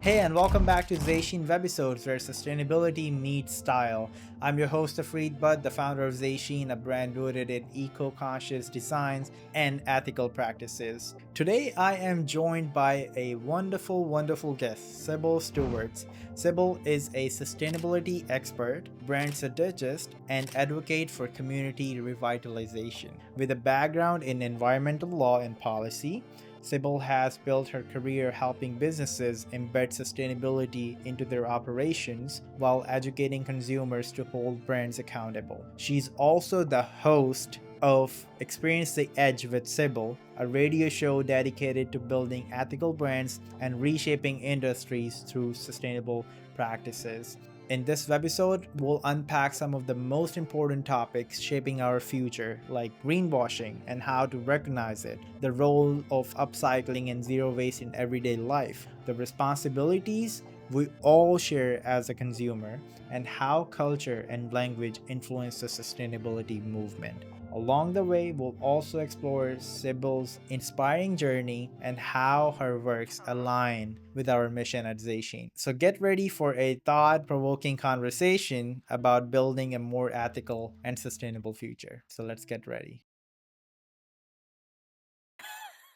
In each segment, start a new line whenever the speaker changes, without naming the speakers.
Hey, and welcome back to ZAY SHEEN webisodes where sustainability meets style. I'm your host, Tafreed, the founder of ZAY SHEEN, a brand rooted in eco-conscious designs and ethical practices. Today, I am joined by a wonderful guest, Sybil Stewart. Sybil is a sustainability expert, brand strategist, and advocate for community revitalization. With a background in environmental law and policy, Sybil has built her career helping businesses embed sustainability into their operations while educating consumers to hold brands accountable. She's also the host of Experience the Edge with Sybil, a radio show dedicated to building ethical brands and reshaping industries through sustainable practices. In this webisode, we'll unpack some of the most important topics shaping our future, like greenwashing and how to recognize it, the role of upcycling and zero waste in everyday life, the responsibilities we all share as a consumer, and how culture and language influence the sustainability movement. Along the way, we'll also explore Sybil's inspiring journey and how her works align with our mission at ZAY SHEEN. So get ready for a thought-provoking conversation about building a more ethical and sustainable future. So let's get ready.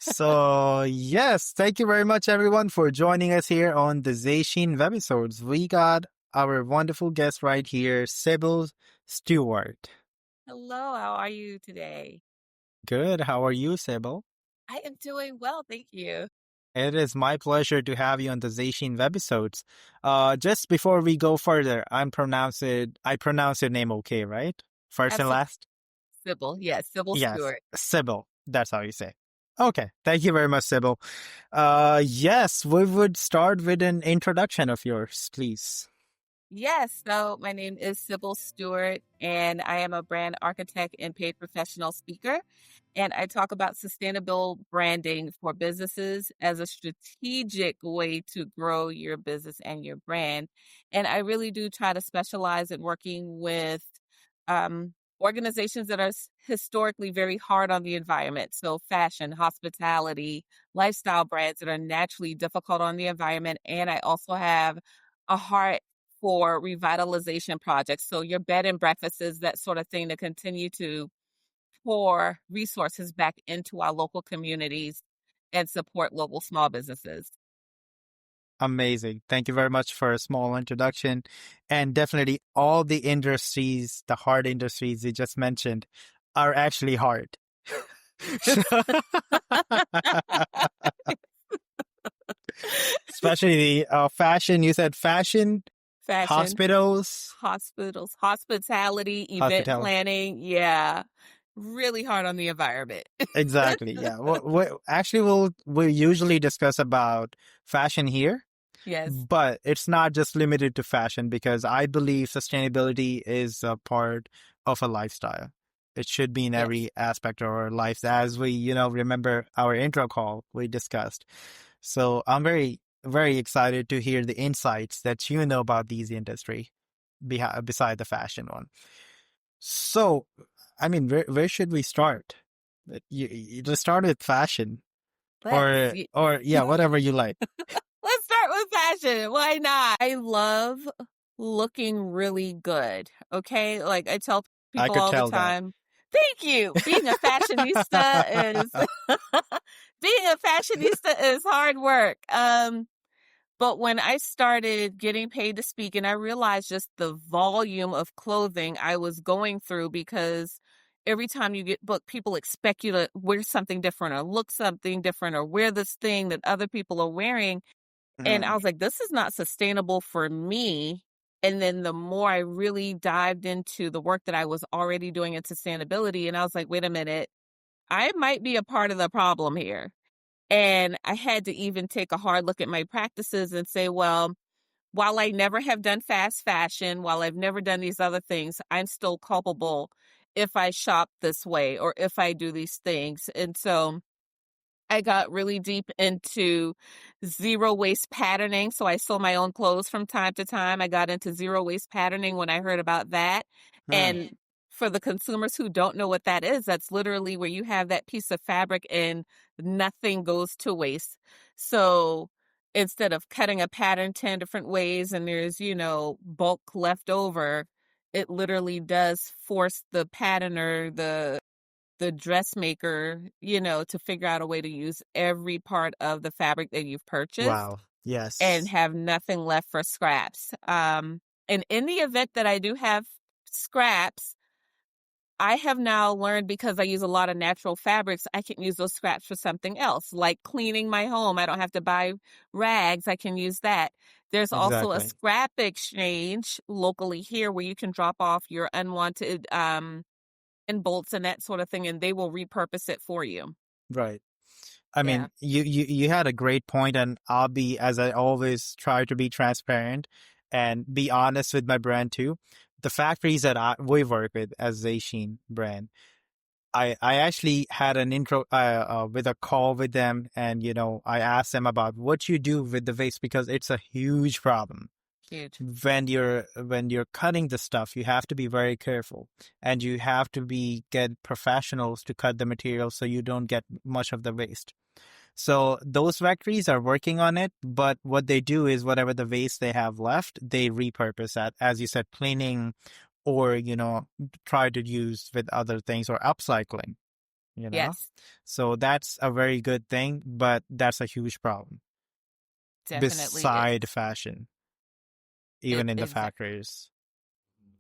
So, yes, thank you very much, everyone, for joining us here on the ZAY SHEEN webisodes. We got our wonderful guest right here, Sybil Stewart.
Hello, how are you today?
Good. How are you, Sybil?
I am doing well, thank you.
It is my pleasure to have you on the ZAY SHEEN webisodes. Just before we go further, I pronounce your name okay, right? First and
Absolutely.
last?
Sybil, yes, Sybil
Yes,
Stewart.
Sybil. That's how you say it. Okay. Thank you very much, Sybil. Yes, we would start with an introduction of yours, please.
Yes, so my name is Sybil Stewart, and I am a brand architect and paid professional speaker. And I talk about sustainable branding for businesses as a strategic way to grow your business and your brand. And I really do try to specialize in working with organizations that are historically very hard on the environment. So, fashion, hospitality, lifestyle brands that are naturally difficult on the environment. And I also have a heart for revitalization projects. So, your bed and breakfasts, that sort of thing, to continue to pour resources back into our local communities and support local small businesses.
Amazing. Thank you very much for a small introduction. And definitely all the industries, the hard industries you just mentioned, are actually hard. Especially the fashion. You said fashion,
Fashion,
hospitals,
hospitality, event
hospitality.
planning. Yeah, really hard on the environment.
Exactly. Yeah. Actually, we'll usually discuss about fashion here,
Yes,
but it's not just limited to fashion because I believe sustainability is a part of a lifestyle. It should be in
yes.
every aspect of our lives, as we, remember our intro call we discussed. So I'm very excited to hear the insights that you know about these industry beside the fashion one. So, I mean, where should we start? You just start with fashion,
Let's
or yeah, whatever you like.
let's start with fashion. Why not? I love looking really good. Okay, like I tell
I
people
could
all the
tell that.
time. Thank you. Being a fashionista is being a fashionista is hard work. But when I started getting paid to speak and I realized just the volume of clothing I was going through, because every time you get booked, people expect you to wear something different or look something different or wear this thing that other people are wearing. And I
Mm,
was like, this is not sustainable for me. And then the more I really dived into the work that I was already doing in sustainability, and I was like, wait a minute, I might be a part of the problem here. And I had to even take a hard look at my practices and say, well, while I never have done fast fashion, while I've never done these other things, I'm still culpable if I shop this way or if I do these things. And so I got really deep into zero waste patterning. So I sew my own clothes from time to time. I got into zero waste patterning when I heard about that.
mm,
And for the consumers who don't know what that is, that's literally where you have that piece of fabric and nothing goes to waste. So instead of cutting a pattern 10 different ways and there's, bulk left over, it literally does force the patterner, the dressmaker, to figure out a way to use every part of the fabric that you've purchased
Wow.
and
Yes.
have nothing left for scraps. And in the event that I do have scraps, I have now learned, because I use a lot of natural fabrics, I can use those scraps for something else, like cleaning my home. I don't have to buy rags. I can use that. There's also a
Exactly.
scrap exchange locally here where you can drop off your unwanted and bolts and that sort of thing, and they will repurpose it for you.
Right. I
Yeah,
mean, you had a great point, and I'll be, as I always try to be transparent and be honest with my brand too. The factories that we work with as ZAY SHEEN brand, I actually had an intro with a call with them, and I asked them about what you do with the waste because it's a huge problem.
huge.
When you're cutting the stuff, you have to be very careful, and you have to be get professionals to cut the material so you don't get much of the waste. So those factories are working on it, but what they do is whatever the waste they have left, they repurpose that, as you said, cleaning, or try to use with other things, or upcycling, you know.
Yes,
So that's a very good thing, but that's a huge problem
definitely
beside
is.
fashion,
It
even in the
exactly.
factories.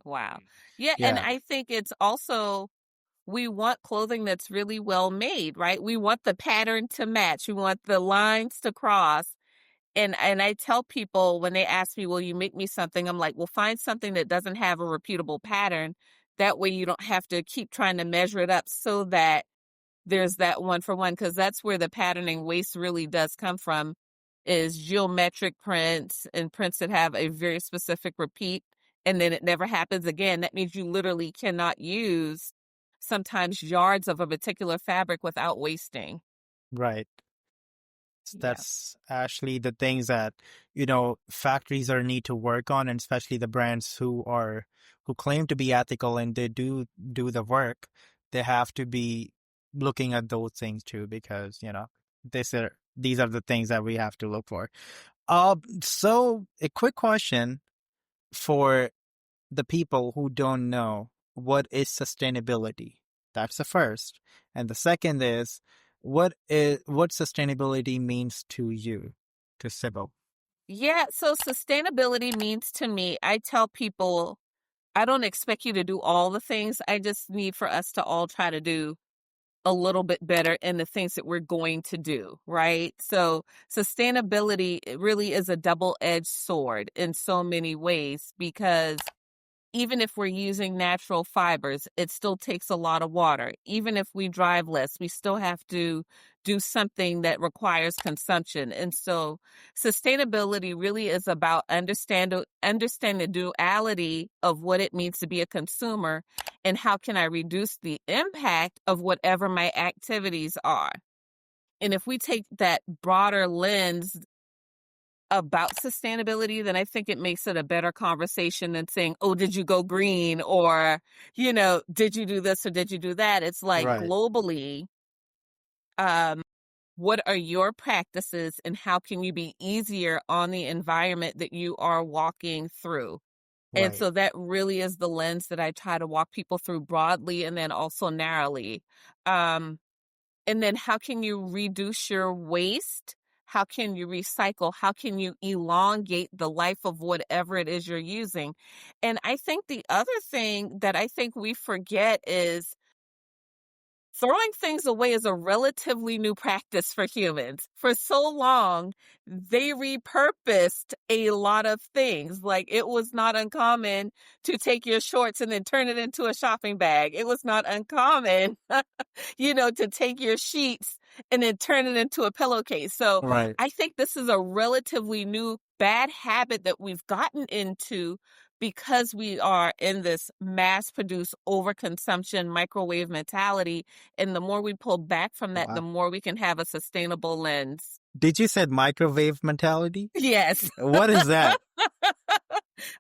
Wow. Yeah, and
Yeah,
I think it's also, we want clothing that's really well made, right? We want the pattern to match. We want the lines to cross. And I tell people when they ask me, "Will you make me something?" I'm like, "Well, find something that doesn't have a repeatable pattern. That way you don't have to keep trying to measure it up so that there's that one for one," because that's where the patterning waste really does come from, is geometric prints and prints that have a very specific repeat, and then it never happens again. That means you literally cannot use sometimes yards of a particular fabric without wasting.
right.
Yeah.
That's actually the things that factories are need to work on, and especially the brands who claim to be ethical and they do the work. They have to be looking at those things too, because these are the things that we have to look for. So a quick question for the people who don't know, what is sustainability? That's the first. And the second is, what sustainability means to you, to Sybil?
Yeah, so sustainability means to me, I tell people, I don't expect you to do all the things. I just need for us to all try to do a little bit better in the things that we're going to do, right? So sustainability, it really is a double-edged sword in so many ways, because even if we're using natural fibers, it still takes a lot of water. Even if we drive less, we still have to do something that requires consumption. And so sustainability really is about understand the duality of what it means to be a consumer, and how can I reduce the impact of whatever my activities are. And if we take that broader lens about sustainability, then I think it makes it a better conversation than saying, "Oh, did you go green?" or, "Did you do this or did you do that?" It's like,
Right,
globally, um, what are your practices and how can you be easier on the environment that you are walking through? And
right,
so that really is the lens that I try to walk people through, broadly and then also narrowly. Um, and then how can you reduce your waste? How can you recycle? How can you elongate the life of whatever it is you're using? And I think the other thing that I think we forget is throwing things away is a relatively new practice for humans. For so long, they repurposed a lot of things. Like, it was not uncommon to take your shorts and then turn it into a shopping bag. It was not uncommon to take your sheets and then turn it into a pillowcase. So
right,
I think this is a relatively new bad habit that we've gotten into, because we are in this mass produced overconsumption microwave mentality. And the more we pull back from that, the
wow.
more we can have a sustainable lens.
Did you said microwave mentality?
Yes.
What is that?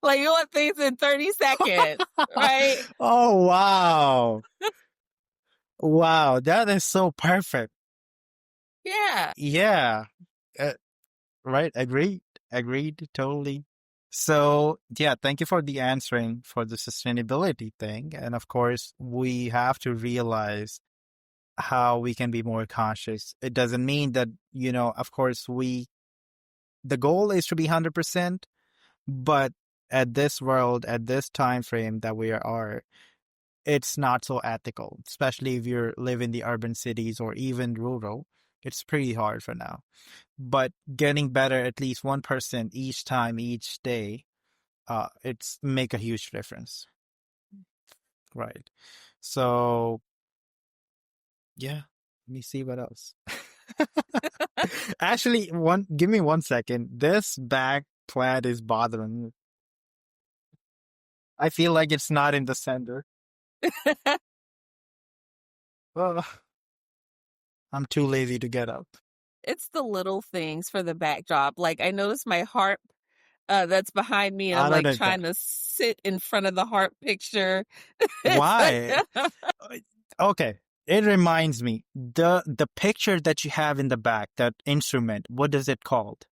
Like, you want things in 30 seconds, right?
Oh, wow. Wow, that is so perfect.
Yeah.
Yeah. Uh, Right. Agreed. Agreed. Totally. So, yeah, thank you for the answering for the sustainability thing. And of course, we have to realize how we can be more conscious. It doesn't mean that, of course, the goal is to be 100%, but at this world, at this time frame that we are, it's not so ethical, especially if you live in the urban cities or even rural. It's pretty hard for now. But getting better at least 1% each time, each day, it's make a huge difference. Right. So yeah, let me see what else. Actually, give me 1 second. This back plaid is bothering me. I feel like it's not in the center. Ugh, I'm too lazy to get up.
It's the little things for the backdrop. Like I noticed my harp that's behind me, and I'm
I don't
like
know that.
trying to sit in front of the harp picture. It's like
Why? Uh, Okay. It reminds me, the picture that you have in the back, that instrument, what is it called?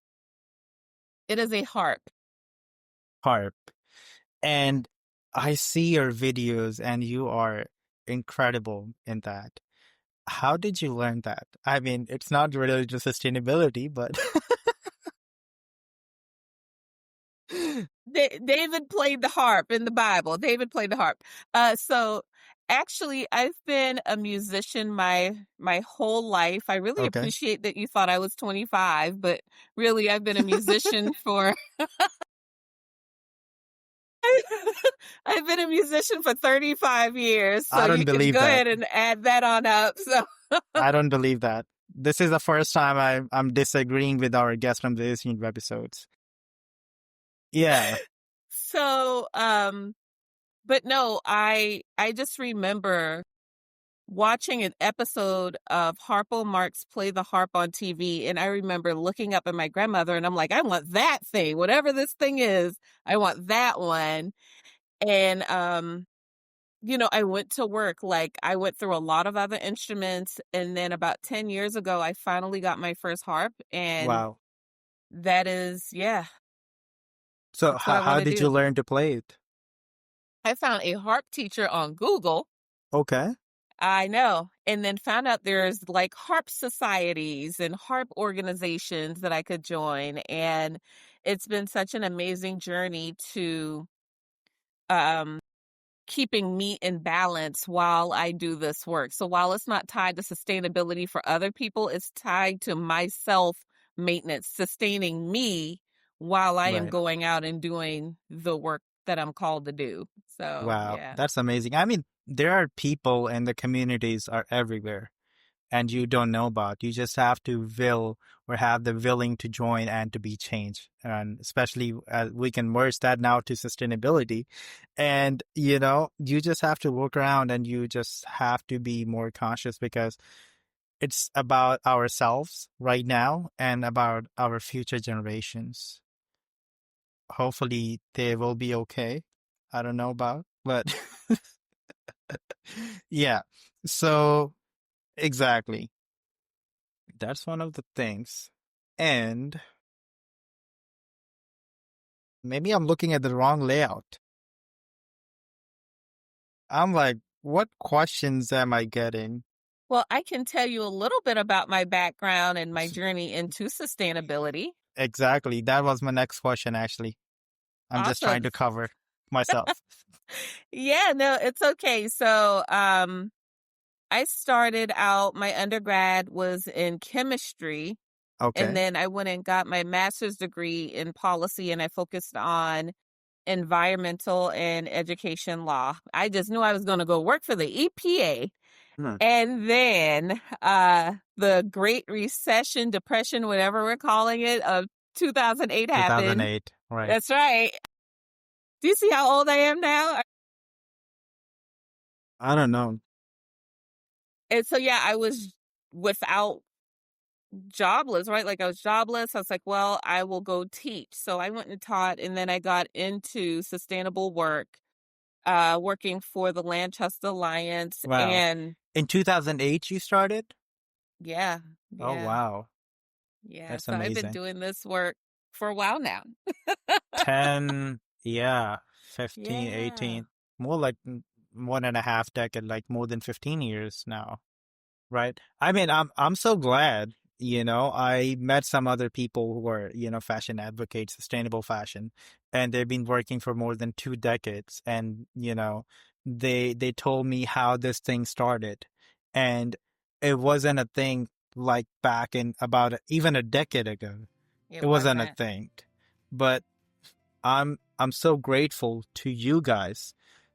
it is a harp.
Harp. And I see your videos and you are incredible in that. How did you learn that? I mean, it's not related to sustainability, but
David played the harp in the Bible. David played the harp. So actually, I've been a musician my whole life. I really
okay.
appreciate that you thought I was 25, but really, I've been a musician for I've been a musician for 35 years. So
I don't
you can
believe
go
that.
ahead and add that on up. So
I don't believe that. This is the first time I'm disagreeing with our guest from the Asian episodes. Yeah.
so but no, I just remember watching an episode of Harpo Marx play the harp on TV, and I remember looking up at my grandmother, and I'm like, I want that thing, whatever this thing is, I want that one. And I went to work. Like I went through a lot of other instruments, and then about 10 years ago, I finally got my first harp, and
Wow.
that is, yeah,
So
that's what I want
how
to
did you
do.
learn to play it?
I found a harp teacher on Google.
Okay.
I know. And then found out there's like harp societies and harp organizations that I could join. And it's been such an amazing journey to um, keeping me in balance while I do this work. So while it's not tied to sustainability for other people, it's tied to myself maintenance, sustaining me while I am
Right.
going out and doing the work that I'm called to do. So,
Wow.
yeah.
That's amazing. I mean, there are people and the communities are everywhere and you don't know about. You just have to will or have the willing to join and to be changed. And especially we can merge that now to sustainability. And, you just have to look around and you just have to be more conscious because it's about ourselves right now and about our future generations. Hopefully they will be okay. I don't know about, but yeah. So exactly. That's one of the things. And maybe I'm looking at the wrong layout. I'm like, what questions am I getting?
Well, I can tell you a little bit about my background and my journey into sustainability.
Exactly. That was my next question, actually. I'm just trying
Awesome.
to cover myself.
Yeah, no, it's okay. So, I started out, my undergrad was in chemistry, and
Okay.
then I went and got my master's degree in policy, and I focused on environmental and education law. I just knew I was going to go work for the EPA.
Hmm.
And then the Great Recession, Depression, whatever we're calling it, of 2008 happened.
2008. Right.
That's right. Do you see how old I am now?
I don't know.
And so, yeah, I was without jobless, right? Like I was jobless. I was like, well, I will go teach. So I went and taught, and then I got into sustainable work, working for the Land Trust Alliance.
Wow.
And
In 2008, you started?
yeah,
Oh,
yeah.
wow.
Yeah,
That's
so I've been
amazing.
doing this work for a while now.
10, yeah, 15,
Yeah.
18, more like 1.5 decade, like more than 15 years now. Right. I mean, I'm so glad, I met some other people who are, fashion advocates, sustainable fashion, and they've been working for more than 2 decades. And, they told me how this thing started. And it wasn't a thing like back in about even a decade ago.
It
It wasn't a
wasn't.
thing. But I'm so grateful to you guys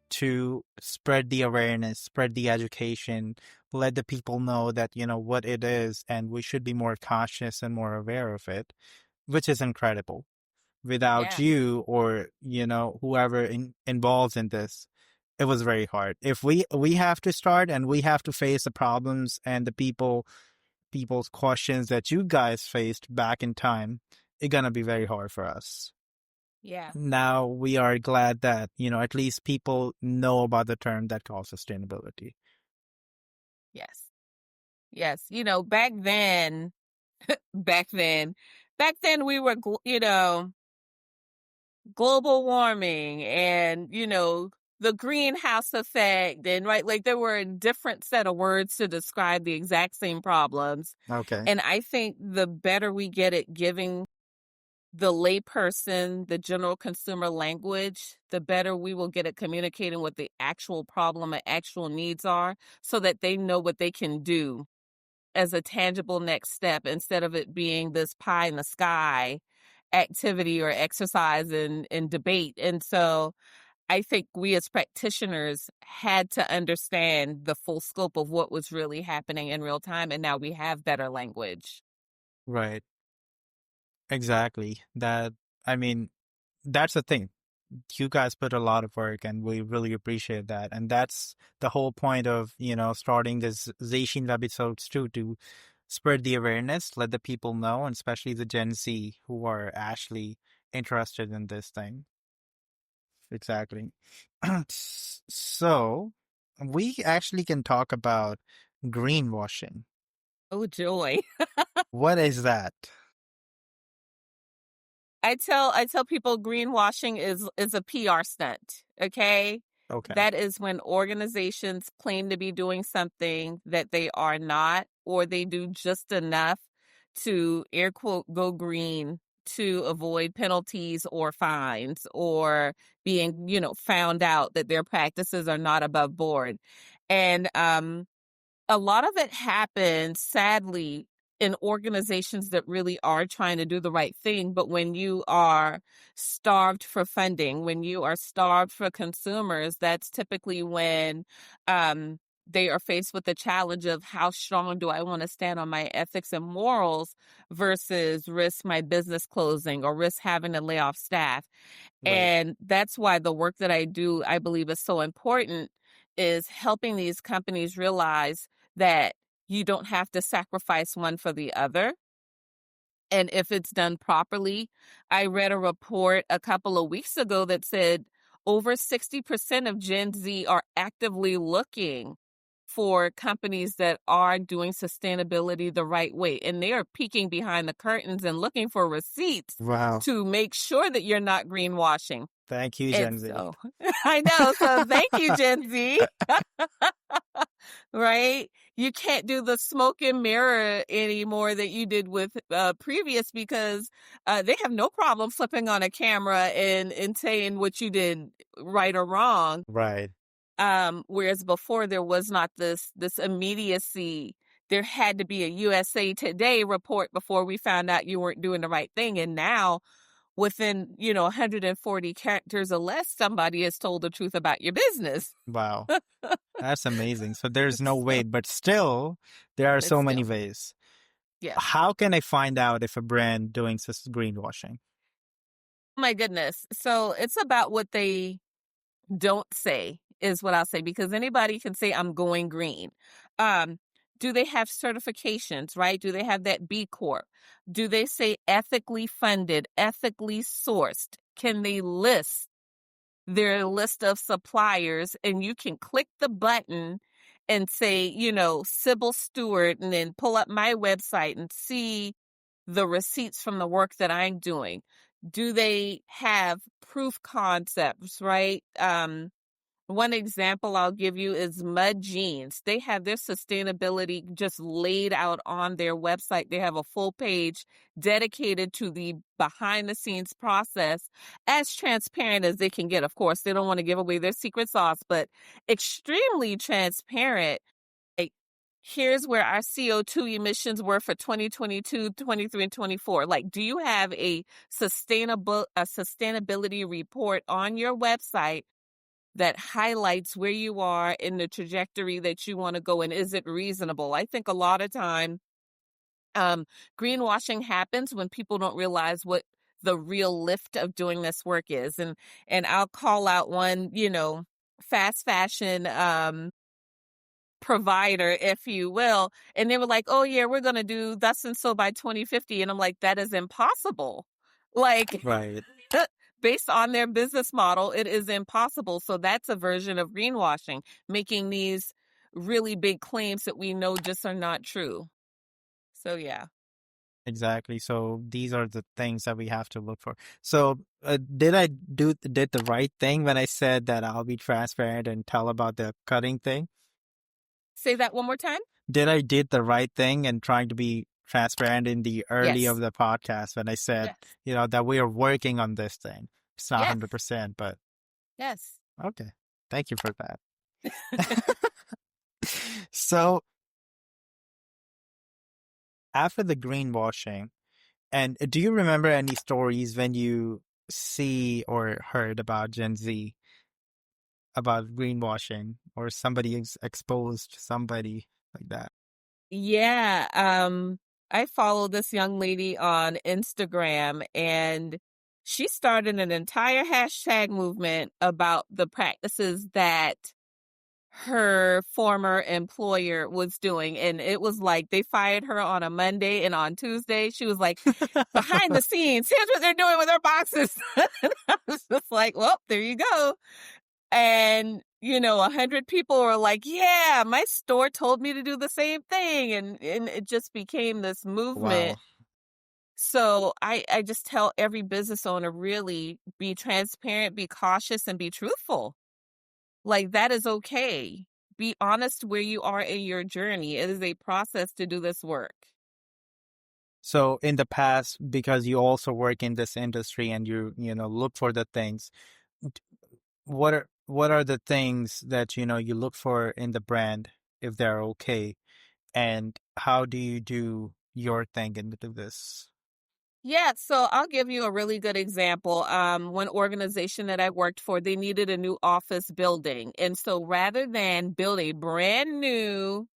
to spread the awareness, spread the education, let the people know that, what it is, and we should be more conscious and more aware of it, which is incredible. Without
Yeah.
you or, whoever involved in this, it was very hard. If we have to start and we have to face the problems and the people's questions that you guys faced back in time, it's gonna be very hard for us.
Yeah.
Now we are glad that, at least people know about the term that calls sustainability.
Yes. Yes. Back then, back then we were, global warming and, the greenhouse effect and right, like there were a different set of words to describe the exact same problems.
Okay.
And I think the better we get at giving the layperson the general consumer language, the better we will get at communicating what the actual problem and actual needs are so that they know what they can do as a tangible next step instead of it being this pie in the sky activity or exercise and debate. And so I think we as practitioners had to understand the full scope of what was really happening in real time. And now we have better language.
Right. Exactly. I mean, that's the thing. You guys put a lot of work and we really appreciate that. And that's the whole point of, starting this ZAY SHEEN episodes too, to spread the awareness, let the people know, and especially the Gen Z who are actually interested in this thing. Exactly. So we actually can talk about greenwashing.
Oh, joy.
What is that?
I tell people greenwashing is a PR stunt, okay?
Okay.
That is when organizations claim to be doing something that they are not, or they do just enough to air quote go green to avoid penalties or fines or being, found out that their practices are not above board. And a lot of it happens, sadly, in organizations that really are trying to do the right thing. But when you are starved for funding, when you are starved for consumers, that's typically when they are faced with the challenge of how strong do I want to stand on my ethics and morals versus risk my business closing or risk having to lay off staff.
Right.
And that's why the work that I do, I believe is so important, is helping these companies realize that you don't have to sacrifice one for the other. And if it's done properly, I read a report a couple of weeks ago that said over 60% of Gen Z are actively looking for companies that are doing sustainability the right way. And they are peeking behind the curtains and looking for receipts
Wow.
to make sure that you're not greenwashing.
Thank you,
And
Gen Z.
so I know. So thank you, Gen Z. Right? You can't do the smoke and mirror anymore that you did with previous because they have no problem flipping on a camera and saying what you did right or wrong.
Right.
Whereas before there was not this immediacy. There had to be a USA Today report before we found out you weren't doing the right thing. And now within, 140 characters or less, somebody has told the truth about your business.
Wow. That's amazing. So there's no
So,
way, but still, there are
but
so many
still,
ways.
yes.
How can I find out if a brand doing greenwashing?
My goodness. So it's about what they don't say is what I'll say, because anybody can say I'm going green. Um, do they have certifications, right? Do they have that B Corp? Do they say ethically funded, ethically sourced? Can they list their list of suppliers and you can click the button and say, Sybil Stewart, and then pull up my website and see the receipts from the work that I'm doing? Do they have proof concepts, right? One example I'll give you is Mud Jeans. They have their sustainability just laid out on their website. They have a full page dedicated to the behind the scenes process, as transparent as they can get. Of course, they don't want to give away their secret sauce, but extremely transparent. Like, here's where our CO2 emissions were for 2022, 23, and 24. Like, do you have a sustainability report on your website that highlights where you are in the trajectory that you want to go, and is it reasonable? I think a lot of time greenwashing happens when people don't realize what the real lift of doing this work is. And I'll call out one, fast fashion provider, if you will, and they were like, oh yeah, we're going to do thus and so by 2050, and I'm like, that is impossible. Like,
Right.
based on their business model, it is impossible. So that's a version of greenwashing, making these really big claims that we know just are not true. So yeah.
Exactly. So these are the things that we have to look for. So did the right thing when I said that I'll be transparent and tell about the cutting thing?
Say that one more time.
Did the right thing and trying to be transparent in the early of
Yes.
the podcast when I said,
Yes.
that we are working on this thing. It's not
Yes.
100%, but
Yes.
okay. Thank you for that. So after the greenwashing, and do you remember any stories when you see or heard about Gen Z about greenwashing or somebody exposed somebody like that?
Yeah. I follow this young lady on Instagram, and she started an entire hashtag movement about the practices that her former employer was doing. And it was like they fired her on a Monday, and on Tuesday she was like, behind the scenes, here's what they're doing with their boxes. I was just like, well, there you go. And 100 people were like, yeah, my store told me to do the same thing, and it just became this movement.
Wow.
So I just tell every business owner, really be transparent, be cautious, and be truthful. Like, that is okay. Be honest where you are in your journey. It is a process to do this work.
So in the past, because you also work in this industry and look for the things, d- what are the things that you look for in the brand if they're okay, and how do you do your thing into this?
Yeah, so I'll give you a really good example. One organization that I worked for, they needed a new office building. And so rather than build a brand new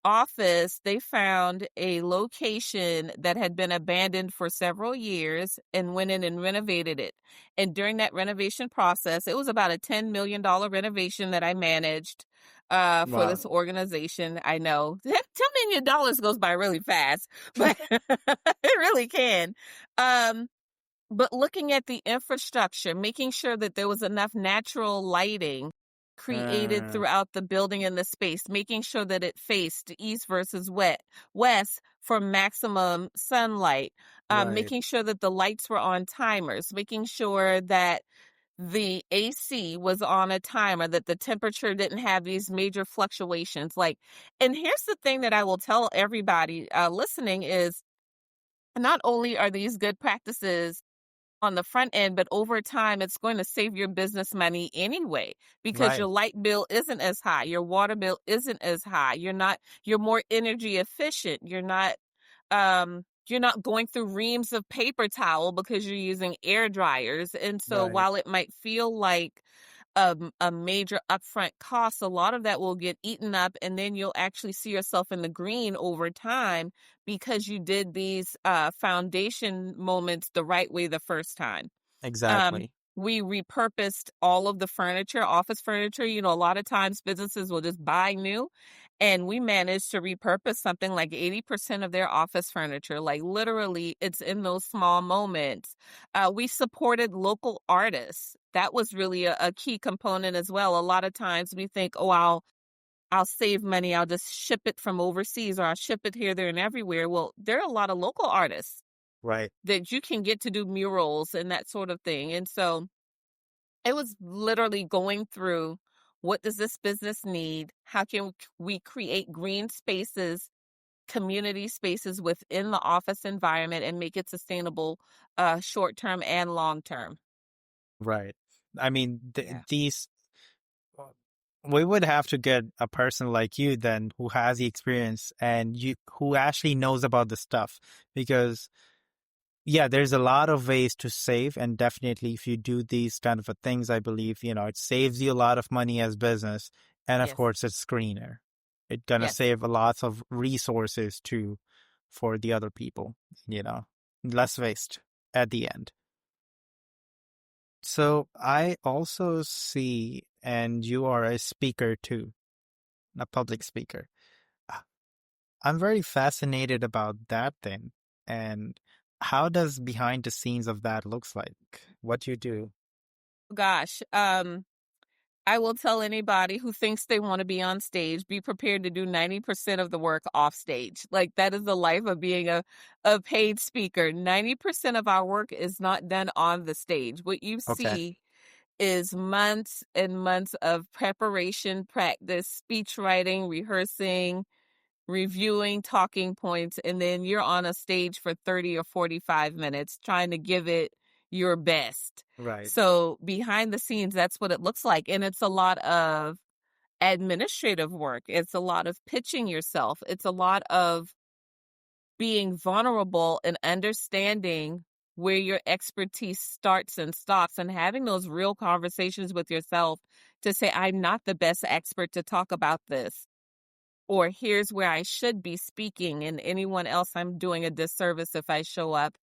office, they found a location that had been abandoned for several years and went in and renovated it. And during that renovation process, it was about a $10 million renovation that I managed for
Wow.
this organization. I know $10 million goes by really fast, but it really can. Um, but looking at the infrastructure, making sure that there was enough natural lighting created
Uh,
throughout the building and the space, making sure that it faced east versus west for maximum sunlight,
right.
making sure that the lights were on timers, making sure that the AC was on a timer, that the temperature didn't have these major fluctuations. And here's the thing that I will tell everybody listening is, not only are these good practices on the front end, but over time, it's going to save your business money anyway, because your
Right.
light bill isn't as high, your water bill isn't as high. You're more energy efficient. You're not going through reams of paper towel because you're using air dryers. And so
Right.
while it might feel like a major upfront cost, a lot of that will get eaten up, and then you'll actually see yourself in the green over time because you did these foundation moments the right way the first time.
Exactly.
We repurposed all of the furniture, office furniture. A lot of times businesses will just buy new, and we managed to repurpose something like 80% of their office furniture. Like, literally, it's in those small moments. We supported local artists. That was really a key component as well. A lot of times we think, oh, I'll save money. I'll just ship it from overseas or I'll ship it here, there, and everywhere. Well, there are a lot of local artists
Right.
that you can get to do murals and that sort of thing. And so it was literally going through, what does this business need? How can we create green spaces, community spaces within the office environment and make it sustainable, short term and long term?
Right. I mean,
Yeah.
these we would have to get a person like you then who has the experience and you who actually knows about the stuff because yeah, there's a lot of ways to save, and definitely if you do these kind of things, I believe, it saves you a lot of money as business, and of
Yes.
course it's greener. It's gonna
Yes.
save a lots of resources too for the other people, less waste at the end. So I also see, and you are a speaker too, a public speaker. Uh, I'm very fascinated about that thing. And how does behind the scenes of that looks like? What you do?
Gosh. I will tell anybody who thinks they want to be on stage, be prepared to do 90% of the work off stage. Like, that is the life of being a paid speaker. 90% of our work is not done on the stage. What you
Okay.
see is months and months of preparation, practice, speech writing, rehearsing, reviewing talking points, and then you're on a stage for 30 or 45 minutes trying to give it your best.
Right.
So behind the scenes, that's what it looks like. And it's a lot of administrative work. It's a lot of pitching yourself. It's a lot of being vulnerable and understanding where your expertise starts and stops and having those real conversations with yourself to say, I'm not the best expert to talk about this, or here's where I should be speaking, and anyone else, I'm doing a disservice if I show up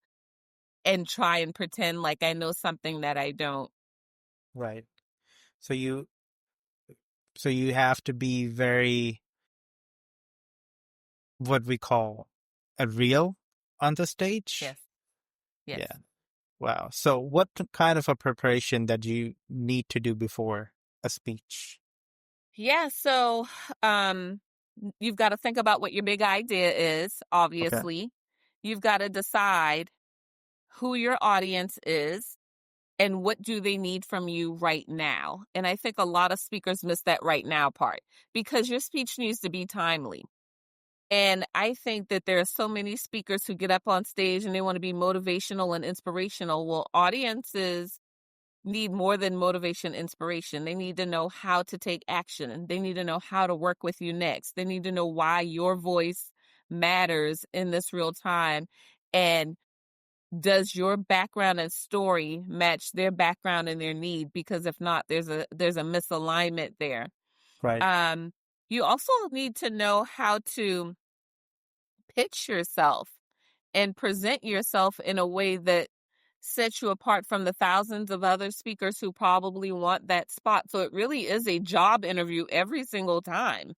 and try and pretend like I know something that I don't.
Right. So you have to be very what we call a real on the stage.
Yes, yes.
Yeah. Wow. So what kind of a preparation that you need to do before a speech?
Yeah, so um you've got to think about what your big idea is,
Okay.
obviously. You've got to decide who your audience is and what do they need from you right now. And I think a lot of speakers miss that right now part because your speech needs to be timely. And I think that there are so many speakers who get up on stage and they want to be motivational and inspirational. Well, audiences need more than motivation, inspiration. They need to know how to take action, and they need to know how to work with you next. They need to know why your voice matters in this real time. And does your background and story match their background and their need? Because if not, there's a misalignment there.
Right.
Um, you also need to know how to pitch yourself and present yourself in a way that sets you apart from the thousands of other speakers who probably want that spot. So it really is a job interview every single time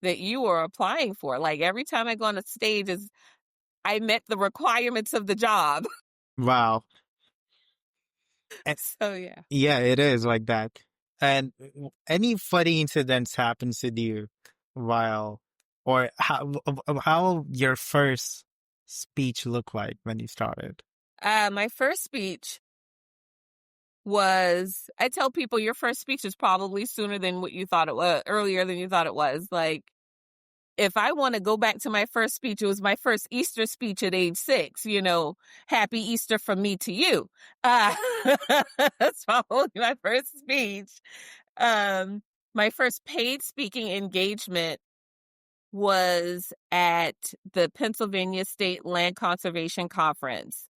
that you are applying for. Like, every time I go on a stage, is I met the requirements of the job.
Wow. And
So yeah.
yeah, it is like that. And any funny incidents happens with you while or how your first speech looked like when you started?
My first speech was, I tell people your first speech is probably sooner than what you thought it was, earlier than you thought it was. Like, if I want to go back to my first speech, it was my first Easter speech at age 6, happy Easter from me to you. Uh, that's probably my first speech. Um, my first paid speaking engagement was at the Pennsylvania State Land Conservation Conference.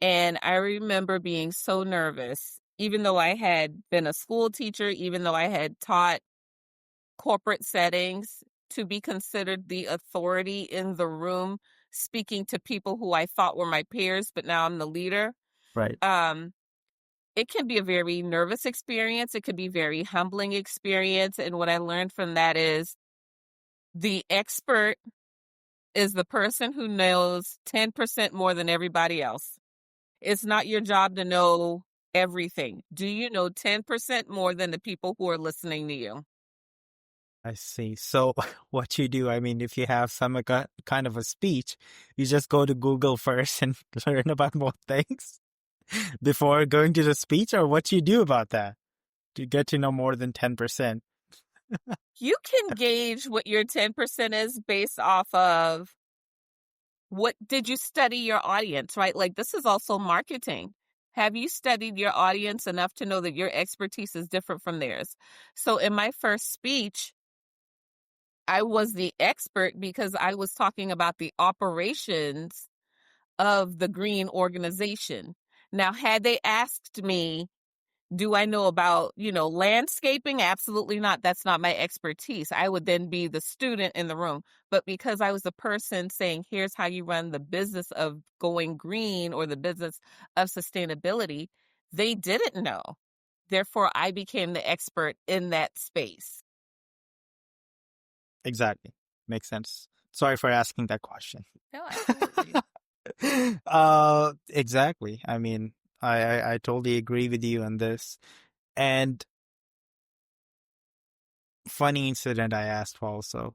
And I remember being so nervous, even though I had been a school teacher, even though I had taught corporate settings, to be considered the authority in the room, speaking to people who I thought were my peers, but now I'm the leader.
Right.
Um, it can be a very nervous experience. It could be very humbling experience. And what I learned from that is the expert is the person who knows 10% more than everybody else. It's not your job to know everything. Do you know 10% more than the people who are listening to you?
I see. So what you do, I mean, if you have some kind of a speech, you just go to Google first and learn about more things before going to the speech, or what you do about that to get to know more than 10%.
You can gauge what your 10% is based off of what did you study your audience, right? Like this is also marketing. Have you studied your audience enough to know that your expertise is different from theirs? So in my first speech, I was the expert because I was talking about the operations of the green organization. Now, had they asked me, do I know about, landscaping? Absolutely not. That's not my expertise. I would then be the student in the room. But because I was the person saying, here's how you run the business of going green or the business of sustainability, they didn't know. Therefore, I became the expert in that space.
Exactly. Makes sense. Sorry for asking that question.
No, absolutely.
Exactly. I mean, I totally agree with you on this. And funny incident I asked for also.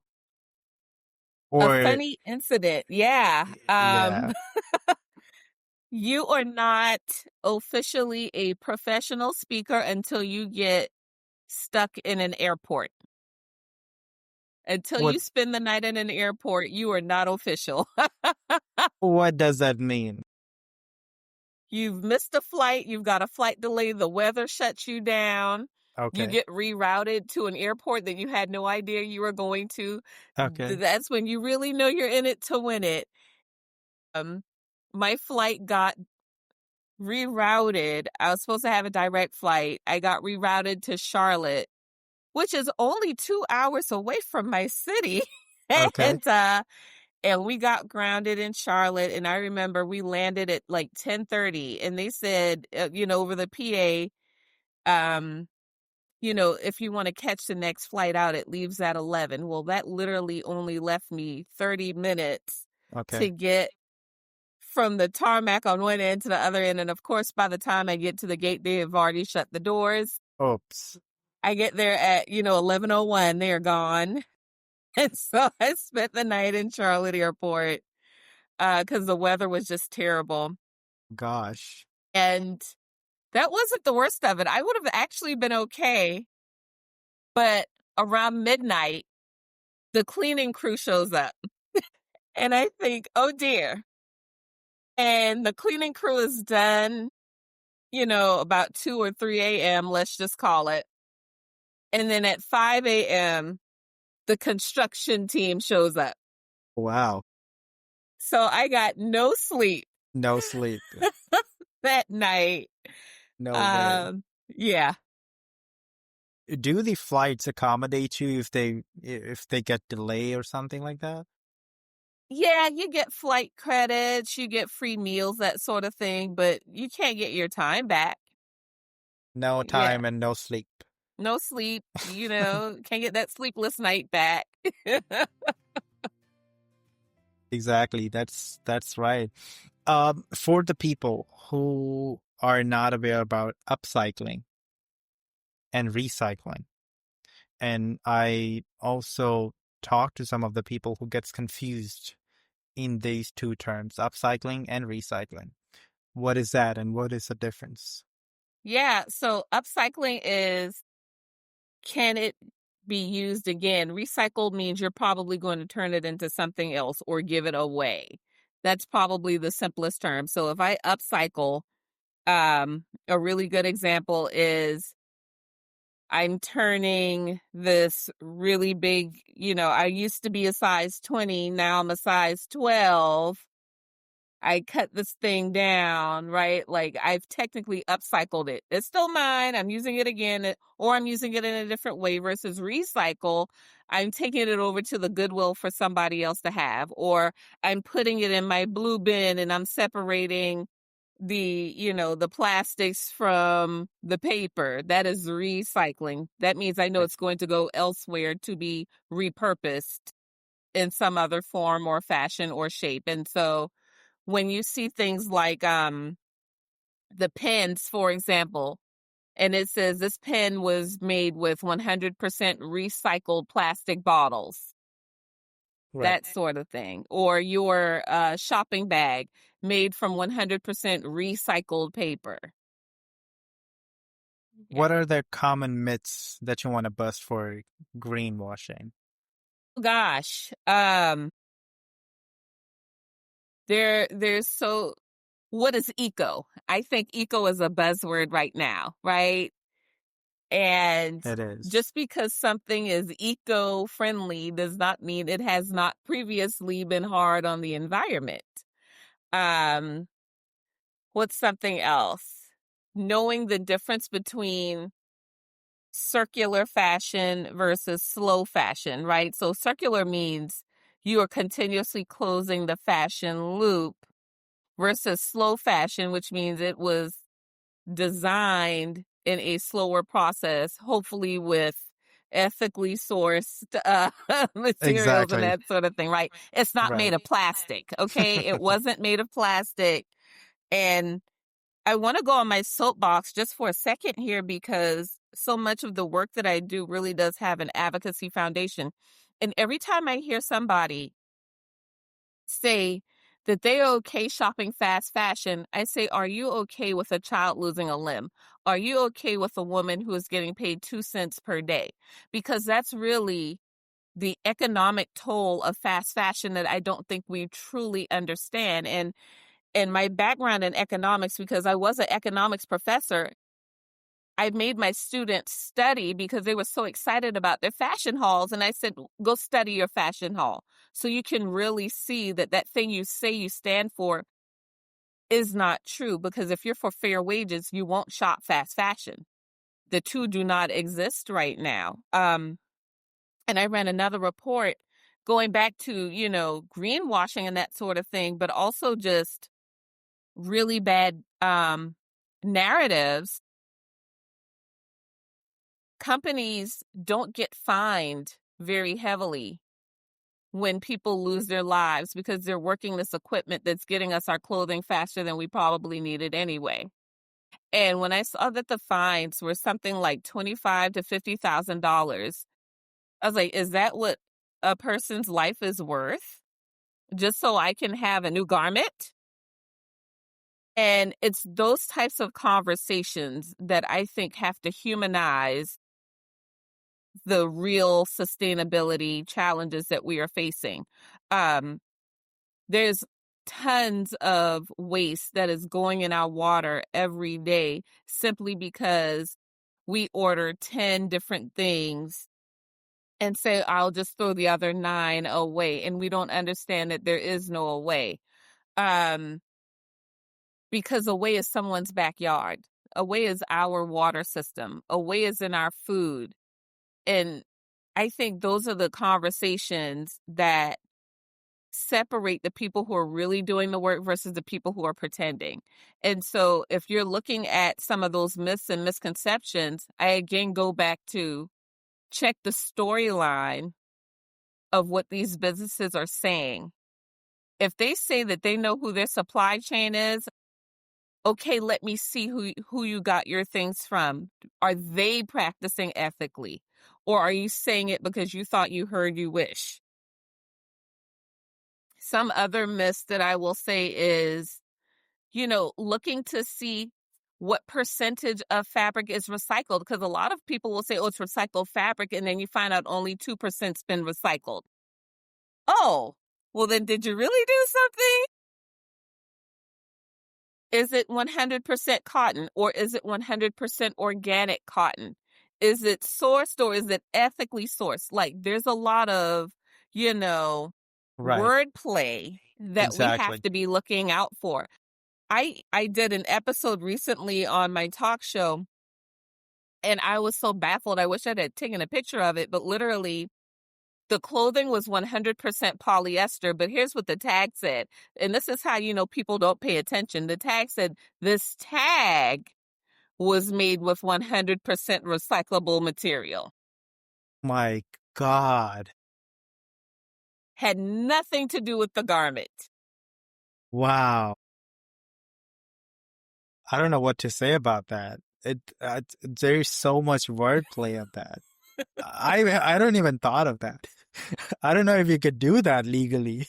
A
Or
funny incident. Yeah.
yeah.
You are not officially a professional speaker until you get stuck in an airport. Until
What
you spend the night in an airport, you are not official.
what does that mean?
You've missed a flight, you've got a flight delay, the weather shuts you down, you
Okay.
get rerouted to an airport that you had no idea you were going to.
Okay.
That's when you really know you're in it to win it. Um, my flight got rerouted. I was supposed to have a direct flight. I got rerouted to Charlotte, which is only 2 hours away from my city.
Okay.
and and we got grounded in Charlotte, and I remember we landed at like 10:30, and they said, over the PA, if you want to catch the next flight out, it leaves at 11. Well, that literally only left me 30 minutes to
Okay.
get from the tarmac on one end to the other end. And of course, by the time I get to the gate, they have already shut the doors.
Oops.
I get there at, 11:01, they're gone. And so I spent the night in Charlotte Airport because the weather was just terrible.
Gosh.
And that wasn't the worst of it. I would have actually been okay. But around midnight, the cleaning crew shows up. And I think, oh dear. And the cleaning crew is done, about 2 or 3 a.m., let's just call it. And then at 5 a.m., the construction team shows up.
Wow.
So I got no sleep
No sleep.
that night.
No way.
Yeah.
Do the flights accommodate you if they get delay or something like that?
Yeah, you get flight credits, you get free meals, that sort of thing, but you can't get your time back.
No
Yeah.
time and no sleep.
No sleep, can't get that sleepless night back.
Exactly. That's right. For the people who are not aware about upcycling and recycling, and I also talk to some of the people who gets confused in these two terms, upcycling and recycling. What is that and what is the difference?
Yeah, so upcycling is, can it be used again? Recycled means you're probably going to turn it into something else or give it away. That's probably the simplest term. So if I upcycle, a really good example is I'm turning this really big, I used to be a size 20, now I'm a size 12. I cut this thing down, right? Like I've technically upcycled it. It's still mine. I'm using it again, or I'm using it in a different way versus recycle. I'm taking it over to the Goodwill for somebody else to have, or I'm putting it in my blue bin and I'm separating the plastics from the paper. That is recycling. That means I know
I
it's going to go elsewhere to be repurposed in some other form or fashion or shape. And so when you see things like the pens, for example, and it says this pen was made with 100% recycled plastic bottles,
Right.
that sort of thing. Or your shopping bag made from 100% recycled paper. Yeah.
What are the common myths that you want to bust for greenwashing?
Gosh, there's so what is eco? I think eco is a buzzword right now, right? And
It is.
just because something is eco-friendly does not mean it has not previously been hard on the environment. Um, what's something else? Knowing the difference between circular fashion versus slow fashion, right? So circular means you are continuously closing the fashion loop versus slow fashion, which means it was designed in a slower process, hopefully with ethically sourced materials and
Exactly.
that sort of thing, right? It's not
Right.
made of plastic, okay? It wasn't made of plastic. And I want to go on my soapbox just for a second here because so much of the work that I do really does have an advocacy foundation. And every time I hear somebody say that they're okay shopping fast fashion, I say, are you okay with a child losing a limb? Are you okay with a woman who is getting paid 2 cents per day? Because that's really the economic toll of fast fashion that I don't think we truly understand. And my background in economics, because I was an economics professor, I made my students study because they were so excited about their fashion hauls. And I said, go study your fashion haul so you can really see that that thing you say you stand for is not true. Because if you're for fair wages, you won't shop fast fashion. The two do not exist right now. And I ran another report going back to, greenwashing and that sort of thing, but also just really bad narratives. Companies don't get fined very heavily when people lose their lives because they're working this equipment that's getting us our clothing faster than we probably needed anyway. And when I saw that the fines were something like $25,000 to $50,000, I was like, is that what a person's life is worth? Just so I can have a new garment? And it's those types of conversations that I think have to humanize the real sustainability challenges that we are facing. Um, there's tons of waste that is going in our water every day simply because we order 10 different things and say, I'll just throw the other 9 away. And we don't understand that there is no away. Um, because away is someone's backyard. Away is our water system. Away is in our food. And I think those are the conversations that separate the people who are really doing the work versus the people who are pretending. And so if you're looking at some of those myths and misconceptions, I again go back to check the storyline of what these businesses are saying. If they say that they know who their supply chain is, okay, let me see who you got your things from. Are they practicing ethically? Or are you saying it because you thought you heard you wish? Some other myths that I will say is, looking to see what percentage of fabric is recycled, because a lot of people will say, oh, it's recycled fabric, and then you find out only 2%'s been recycled. Oh, well, then did you really do something? Is it 100% cotton or is it 100% organic cotton? Is it sourced or is it ethically sourced? Like, there's a lot of, you know,
Right.
wordplay that we have
Exactly.
to be looking out for. I did an episode recently on my talk show and I was so baffled. I wish I had taken a picture of it, but literally the clothing was 100% polyester, but here's what the tag said. And this is how you know people don't pay attention. The tag said this tag was made with 100% recyclable material.
My God.
Had nothing to do with the garment.
Wow. I don't know what to say about that. There's so much wordplay on that. I don't even thought of that. I don't know if you could do that legally.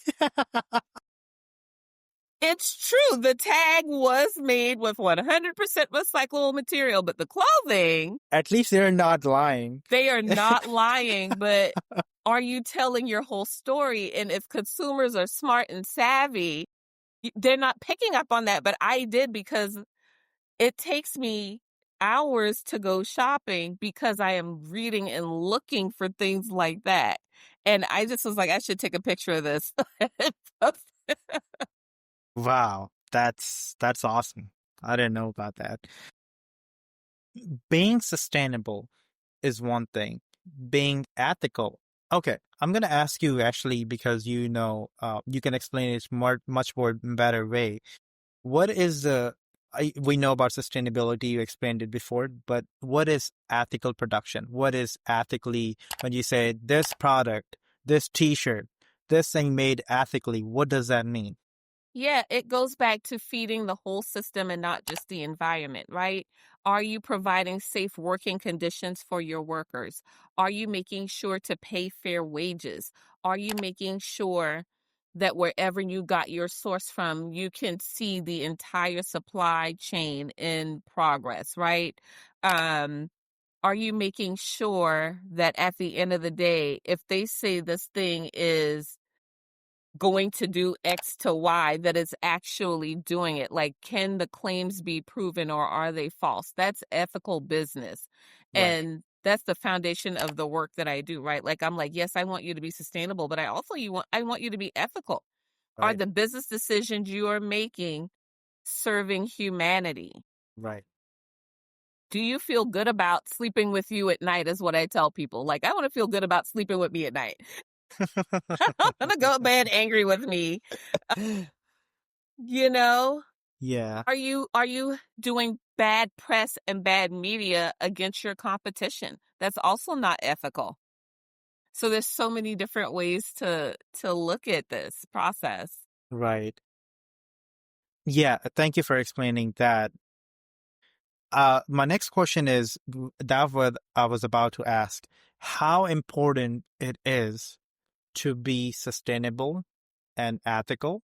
It's true. The tag was made with 100% recyclable material, but the clothing,
At least they're not lying.
they are not lying, but are you telling your whole story? And if consumers are smart and savvy, they're not picking up on that. But I did, because it takes me hours to go shopping because I am reading and looking for things like that. And I just was like, I should take a picture of this.
Wow, that's awesome. I didn't know about that. Being sustainable is one thing. Being ethical. Okay, I'm gonna ask you actually because you can explain it much more better way. What is we know about sustainability, you explained it before, but what is ethical production? What is ethically when you say this product, this t-shirt, this thing made ethically, what does that mean?
Yeah, it goes back to feeding the whole system and not just the environment, right? Are you providing safe working conditions for your workers? Are you making sure to pay fair wages? Are you making sure that wherever you got your source from, you can see the entire supply chain in progress, right? Um, are you making sure that at the end of the day, if they say this thing is going to do X to Y, that it's actually doing it? Like, can the claims be proven or are they false? That's ethical business.
Right,
And that's the foundation of the work that I do, right? Like, I'm like, yes, I want you to be sustainable, but I want you to be ethical. Are
right,
the business decisions you are making serving humanity?
right.
Do you feel good about sleeping with you at night, is what I tell people. Like, I want to feel good about sleeping with me at night. I'm gonna go to bed angry with me. You know?
Yeah,
Are you doing bad press and bad media against your competition? That's also not ethical. So there's so many different ways to look at this process.
right. Yeah, thank you for explaining that. My next question is that what I was about to ask. How important it is to be sustainable and ethical.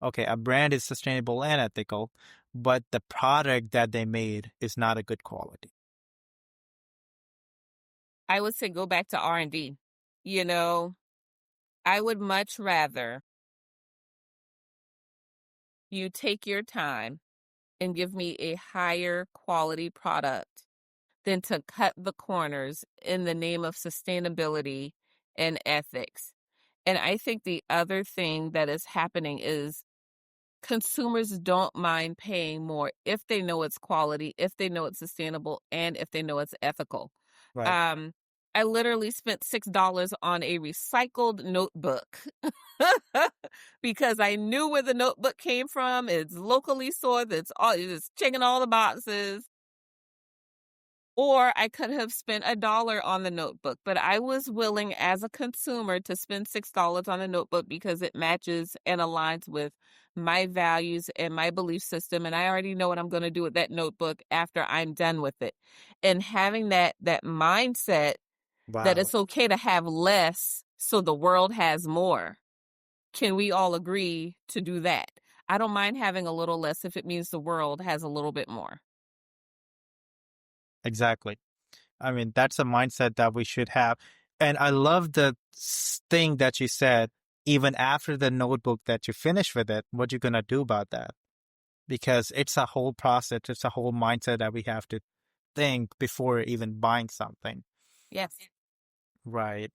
Okay, a brand is sustainable and ethical, but the product that they made is not a good quality.
I would say go back to R&D. You know, I would much rather you take your time and give me a higher quality product than to cut the corners in the name of sustainability and ethics. And I think the other thing that is happening is consumers don't mind paying more if they know it's quality, if they know it's sustainable, and if they know it's ethical.
Right.
Um, I literally spent $6 on a recycled notebook because I knew where the notebook came from. It's locally sourced. It's checking all the boxes. Or I could have spent $1 on the notebook, but I was willing as a consumer to spend $6 on a notebook because it matches and aligns with my values and my belief system. And I already know what I'm going to do with that notebook after I'm done with it. And having that mindset that
Wow.
it's okay to have less so the world has more. Can we all agree to do that? I don't mind having a little less if it means the world has a little bit more.
Exactly. I mean, that's a mindset that we should have. And I love the thing that you said, even after the notebook that you finish with it, what you gonna do about that? Because it's a whole process, it's a whole mindset that we have to think before even buying something.
Yes.
Right.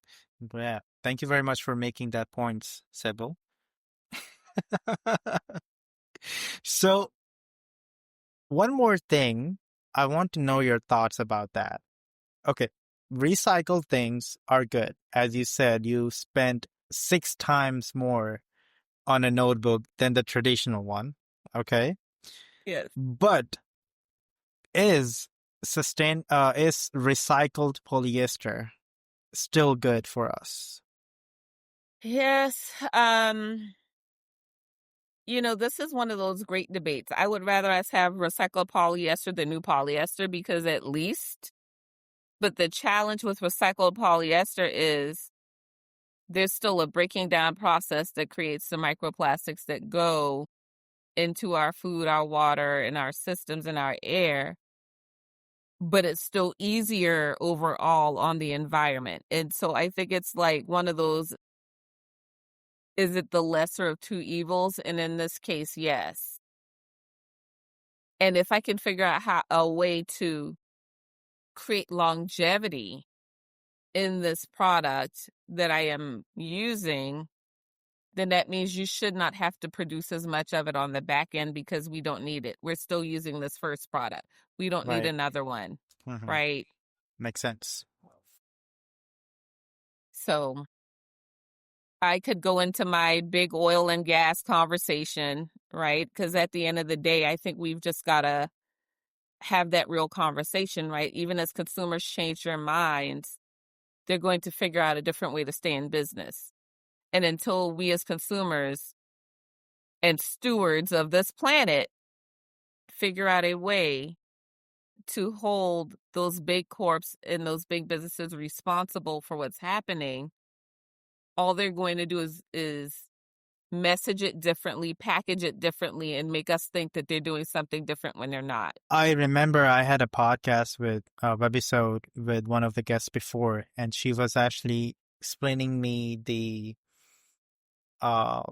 Yeah. Thank you very much for making that point, Sybil. So, one more thing, I want to know your thoughts about that. Okay, recycled things are good. As you said, you spent 6 times more on a notebook than the traditional one. Okay,
Yes.
but is recycled polyester still good for us?
Yes. This is one of those great debates. I would rather us have recycled polyester than new polyester because but the challenge with recycled polyester is there's still a breaking down process that creates the microplastics that go into our food, our water, and our systems and our air. But it's still easier overall on the environment. And so I think it's like one of those, is it the lesser of two evils? And in this case, yes. And if I can figure out a way to create longevity in this product that I am using, then that means you should not have to produce as much of it on the back end because we don't need it. We're still using this first product. We don't need
Right.
another one,
Mm-hmm.
right?
Makes sense.
So I could go into my big oil and gas conversation, right? Because at the end of the day, I think we've just got to have that real conversation, right? Even as consumers change their minds, they're going to figure out a different way to stay in business. And until we as consumers and stewards of this planet figure out a way to hold those big corps and those big businesses responsible for what's happening, all they're going to do is message it differently, package it differently, and make us think that they're doing something different when they're not.
I remember I had a podcast with a webisode with one of the guests before, and she was actually explaining me uh,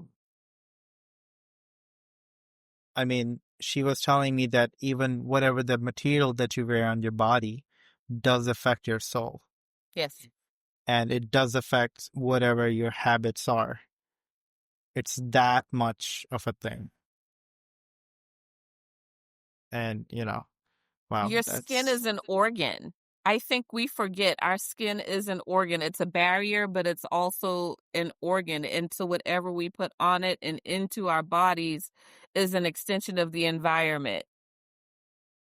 she was telling me that even whatever the material that you wear on your body does affect your soul.
Yes.
And it does affect whatever your habits are. It's that much of a thing. And, wow,
Your skin is an organ. I think we forget our skin is an organ. It's a barrier, but it's also an organ. And so whatever we put on it and into our bodies is an extension of the environment.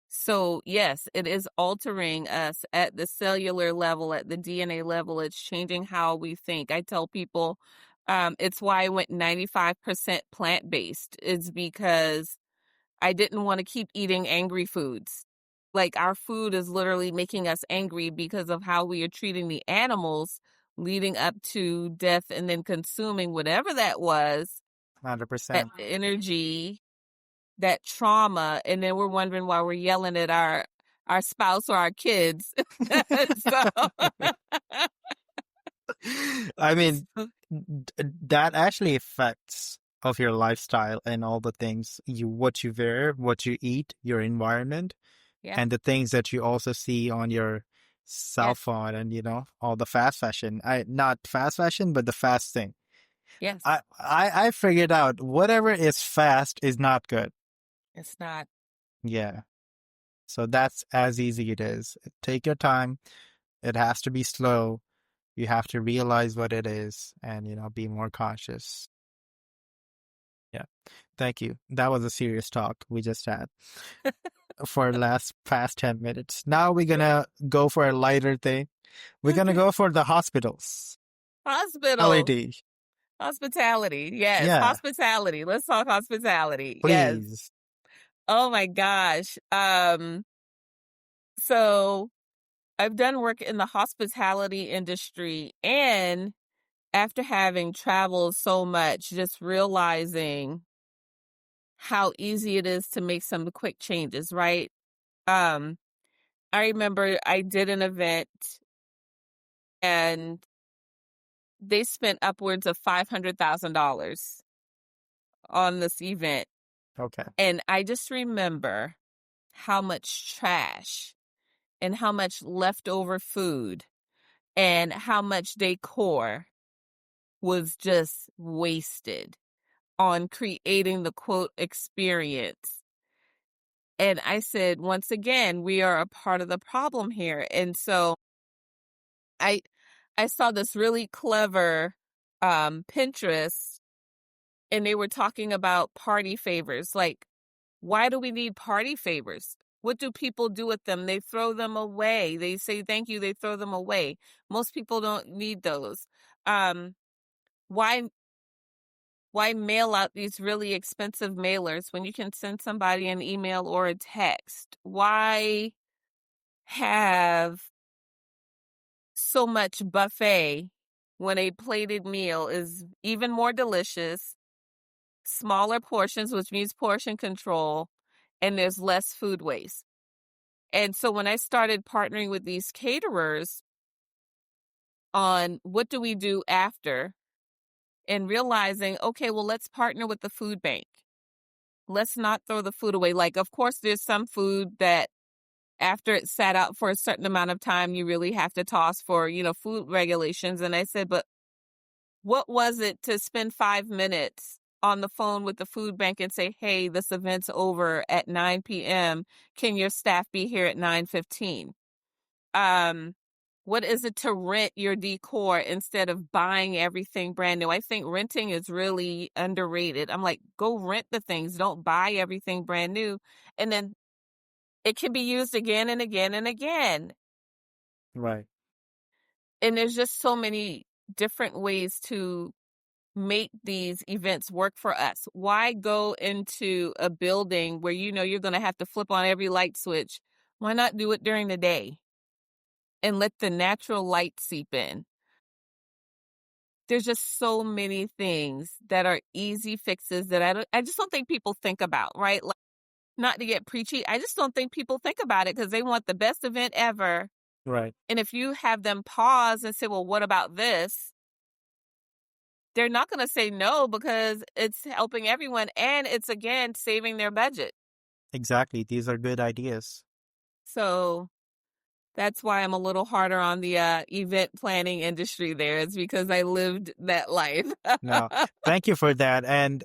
So yes, it is altering us at the cellular level, at the DNA level. It's changing how we think. I tell people, it's why I went 95% plant-based. It's because I didn't want to keep eating angry foods. Like our food is literally making us angry because of how we are treating the animals leading up to death and then consuming whatever that was, that
100%.
energy, that trauma, and then we're wondering why we're yelling at our spouse or our kids. So
I mean, that actually affects of your lifestyle and all the things what you wear, what you eat, your environment,
yeah,
and the things that you also see on your cell
yes,
phone and all the fast fashion. Not fast fashion, but the fast thing.
yes,
I figured out whatever is fast is not good.
it's not.
Yeah. So that's as easy it is. Take your time. It has to be slow. You have to realize what it is and, be more conscious. Yeah. Thank you. That was a serious talk we just had for past 10 minutes. Now we're gonna go for a lighter thing. We're gonna go for the hospitals.
Hospital.
LED.
Hospitality. Yes,
Yeah,
hospitality. Let's talk hospitality. Yes.
please.
Oh my gosh. So I've done work in the hospitality industry, and after having traveled so much, just realizing how easy it is to make some quick changes, right? Um, I remember I did an event and they spent upwards of $500,000 on this event.
Okay.
And I just remember how much trash and how much leftover food and how much decor was just wasted on creating the quote experience. And I said, once again, we are a part of the problem here. And so I I saw this really clever Pinterest, and they were talking about party favors. Like, why do we need party favors? What do people do with them? They throw them away. They say thank you, they throw them away. Most people don't need those. Um, why Why mail out these really expensive mailers when you can send somebody an email or a text? Why have so much buffet when a plated meal is even more delicious, smaller portions, which means portion control, and there's less food waste? And so when I started partnering with these caterers on what do we do after, and realizing, okay, well, let's partner with the food bank. Let's not throw the food away. Like, of course, there's some food that after it's sat out for a certain amount of time, you really have to toss for, food regulations. And I said, but what was it to spend 5 minutes on the phone with the food bank and say, hey, this event's over at 9 p.m. Can your staff be here at 9:15? What is it to rent your decor instead of buying everything brand new? I think renting is really underrated. I'm like, go rent the things. Don't buy everything brand new. And then it can be used again and again and again.
Right.
And there's just so many different ways to make these events work for us. Why go into a building where you're going to have to flip on every light switch? Why not do it during the day and let the natural light seep in? There's just so many things that are easy fixes that I just don't think people think about, right? Like, not to get preachy, I just don't think people think about it because they want the best event ever.
Right.
And if you have them pause and say, well, what about this? They're not going to say no because it's helping everyone and it's, again, saving their budget.
Exactly. These are good ideas.
So that's why I'm a little harder on the event planning industry there. It's because I lived that life.
No, thank you for that. And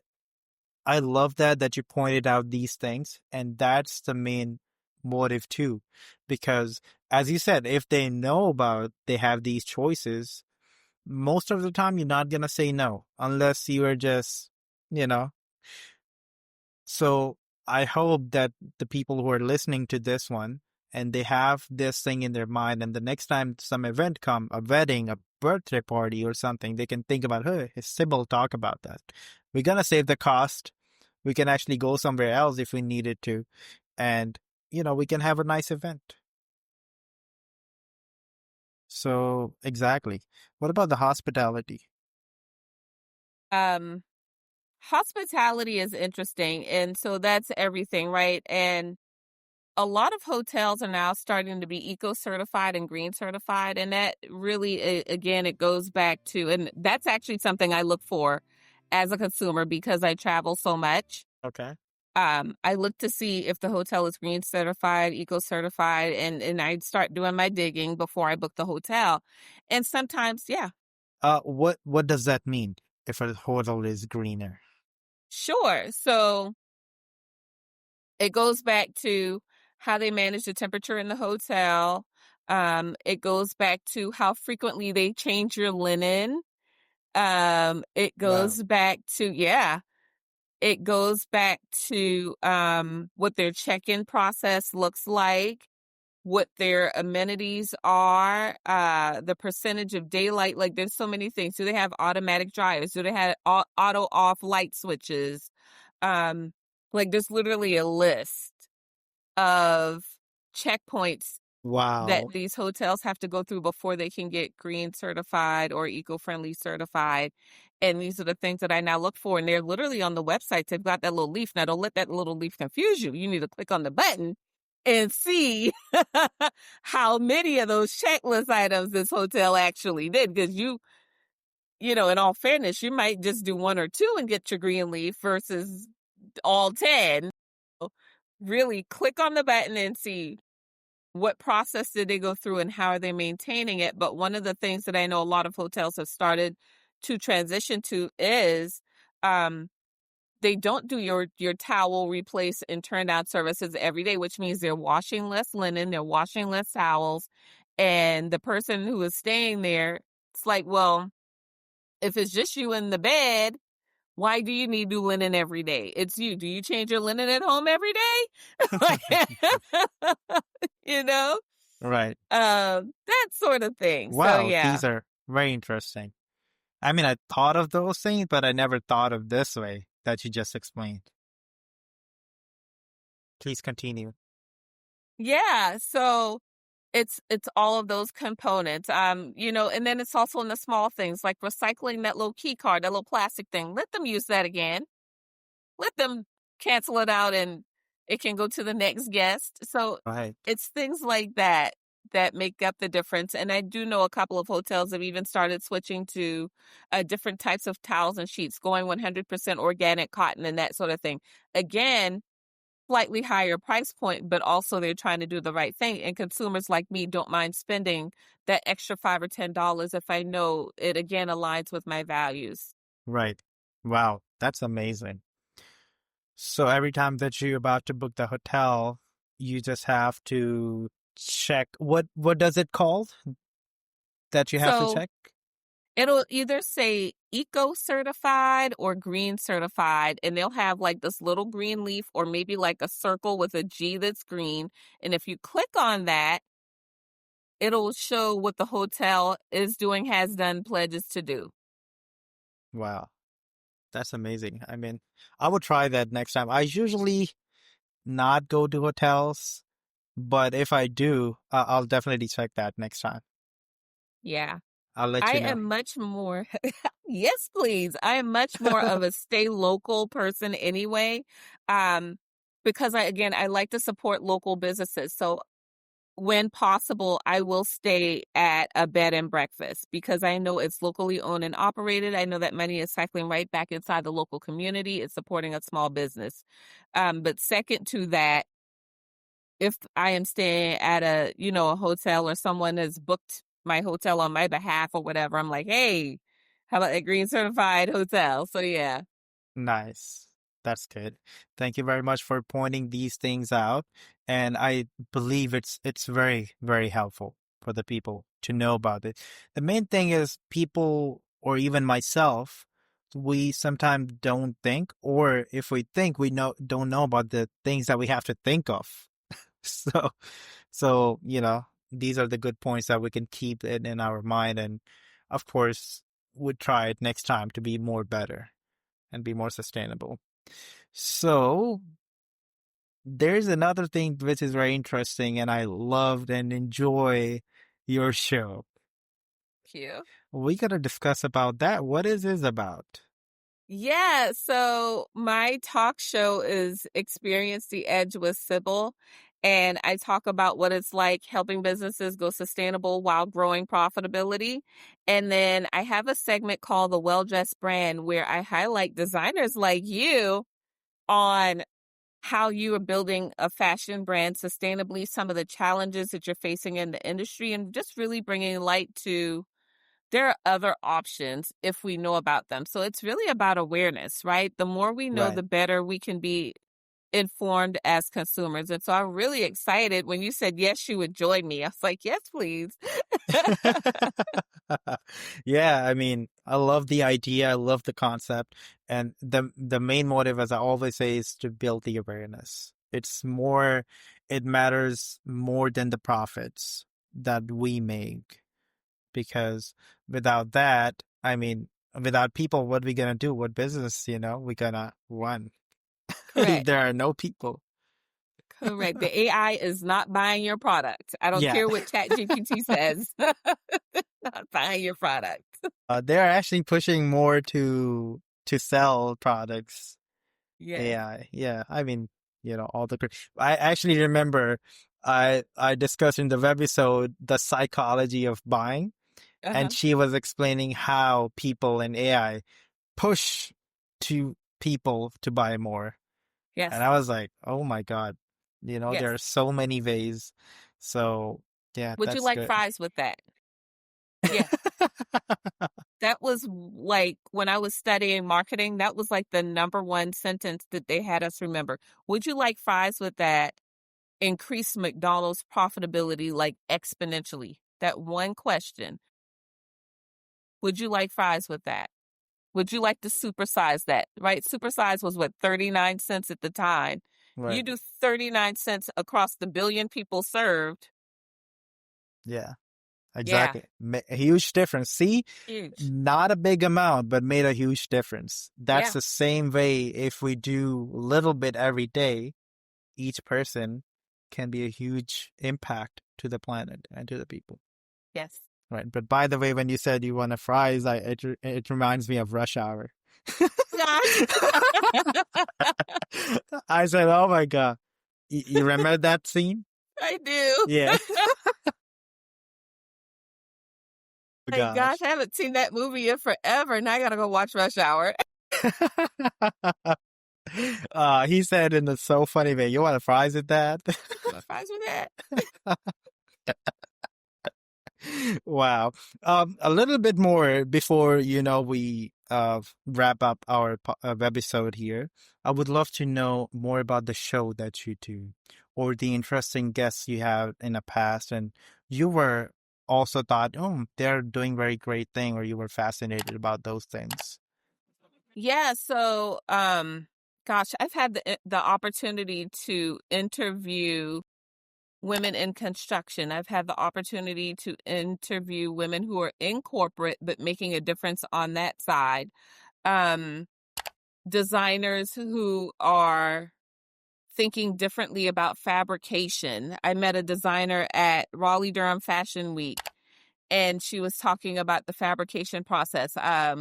I love that you pointed out these things. And that's the main motive too. Because as you said, if they know about they have these choices, most of the time you're not gonna say no unless you are just, you know. So I hope that the people who are listening to this one and they have this thing in their mind, and the next time some event come, a wedding, a birthday party or something, they can think about, hey, Sybil talk about that. We're gonna save the cost. We can actually go somewhere else if we needed to, and we can have a nice event. So exactly. What about the hospitality?
um, Hospitality is interesting. And so that's everything, right? And a lot of hotels are now starting to be eco certified and green certified. And that really, again, it goes back to, and that's actually something I look for as a consumer because I travel so much.
Okay.
I look to see if the hotel is green certified, eco certified, and I start doing my digging before I book the hotel. And sometimes, yeah,
What does that mean if a hotel is greener?
sure. So it goes back to how they manage the temperature in the hotel. It goes back to how frequently they change your linen. It
Wow.
goes back to, yeah, it goes back to what their check-in process looks like, what their amenities are, the percentage of daylight. Like, there's so many things. Do they have automatic dryers? Do they have auto off light switches? Like, there's literally a list of checkpoints that
Wow.
these hotels have to go through before they can get green certified or eco-friendly certified. And these are the things that I now look for. And they're literally on the websites. They've got that little leaf. Now, don't let that little leaf confuse you. You need to click on the button and see how many of those checklist items this hotel actually did. Because in all fairness, you might just do one or two and get your green leaf versus all 10. Really click on the button and see what process did they go through and how are they maintaining it. But one of the things that I know a lot of hotels have started to transition to is they don't do your towel replace and turn down services every day, which means they're washing less linen, they're washing less towels. And the person who is staying there, it's like, well, if it's just you in the bed, why do you need new linen every day? It's you. Do you change your linen at home every day? you know?
Right.
That sort of thing. So
Wow,
yeah.
these are very interesting. I mean, I thought of those things, but I never thought of this way that you just explained. Please continue.
Yeah, so it's all of those components. And then it's also in the small things like recycling that little key card, that little plastic thing. Let them use that again. Let them cancel it out and it can go to the next guest. So
Right.
it's things like that that make up the difference. And I do know a couple of hotels have even started switching to different types of towels and sheets, going 100% organic cotton and that sort of thing. Again, slightly higher price point, but also they're trying to do the right thing. And consumers like me don't mind spending that extra $5 or $10 if I know it again aligns with my values.
Right. Wow, that's amazing. So every time that you're about to book the hotel, you just have to check what does it called that you have to
So
check?
it'll either say eco certified or green certified, and they'll have like this little green leaf or maybe like a circle with a G that's green. And if you click on that, it'll show what the hotel is doing, has done, pledges to do.
Wow, that's amazing. I mean, I will try that next time. I usually not go to hotels, but if I do, I'll definitely check that next time.
Yeah.
I'll let
I
you know.
am much more, yes, please. I am much more of a stay local person anyway. Um, because I like to support local businesses. So when possible, I will stay at a bed and breakfast because I know it's locally owned and operated. I know that money is cycling right back inside the local community. It's supporting a small business. But second to that, if I am staying at a hotel or someone has booked my hotel on my behalf or whatever, I'm like, hey, how about a green certified hotel? So yeah.
Nice. That's good. Thank you very much for pointing these things out. And I believe it's very, very helpful for the people to know about it. The main thing is people or even myself, we sometimes don't think, or if we think, we don't know about the things that we have to think of. So these are the good points that we can keep it in our mind and of course would try it next time to be more better and be more sustainable. So there's another thing which is very interesting, and I loved and enjoy your show.
Cute.
We gotta discuss about that. What is this about?
Yeah, so my talk show is Experience the Edge with Sybil, and I talk about what it's like helping businesses go sustainable while growing profitability. And then I have a segment called The Well Dressed Brand where I highlight designers like you on how you are building a fashion brand sustainably, some of the challenges that you're facing in the industry, and just really bringing light to there are other options if we know about them. So it's really about awareness, right? The more we know,
Right.
the better we can be informed as consumers. And so I'm really excited when you said, yes, you would join me. I was like, yes, please.
Yeah, I mean, I love the idea, I love the concept, and the main motive, as I always say, is to build the awareness. It matters more than the profits that we make, because without that, I mean, without people, what we gonna do? What business, we gonna run if
Correct.
there are no people?
Correct. The AI is not buying your product. I don't
Yeah.
care what ChatGPT says. Not buying your product.
They're actually pushing more to sell products.
Yes.
AI. Yeah. I mean, all the I actually remember I discussed in the webisode the psychology of buying, and
Uh-huh.
she was explaining how people and AI push to people to buy more. And
Yes.
I was like, "Oh my God. There
Yes.
are so many ways." So, yeah,
Would you
that's
like
good.
fries with that? Yeah. That was like when I was studying marketing, that was like the number one sentence that they had us remember. Would you like fries with that? Increase McDonald's profitability like exponentially. That one question. Would you like fries with that? Would you like to supersize that? Right? Supersize was what, 39 cents at the time. You
Right.
do 39 cents across the billion people served.
Yeah.
Yeah,
exactly. A huge difference. See,
huge.
not a big amount, but made a huge difference. That's
Yeah.
the same way if we do a little bit every day, each person can be a huge impact to the planet and to the people.
Yes.
Right. But by the way, when you said you want a fries, it reminds me of Rush Hour.
Gosh.
I said, "Oh my God, you remember that scene?"
I do.
Yeah. Oh,
My gosh,
gosh.
I haven't seen that movie in forever. Now I gotta go watch Rush Hour.
He said in the so funny way, "You want fries with that?"
My fries with that.
Wow. A little bit more before, we wrap up our episode here. I would love to know more about the show that you do or the interesting guests you have in the past. And you were also thought, oh, they're doing very great thing, or you were fascinated about those things.
Yeah, so gosh, I've had the opportunity to interview women in construction. I've had the opportunity to interview women who are in corporate but making a difference on that side. Um, Designers who are thinking differently about fabrication. I met a designer at Raleigh Durham Fashion Week, and she was talking about the fabrication process. I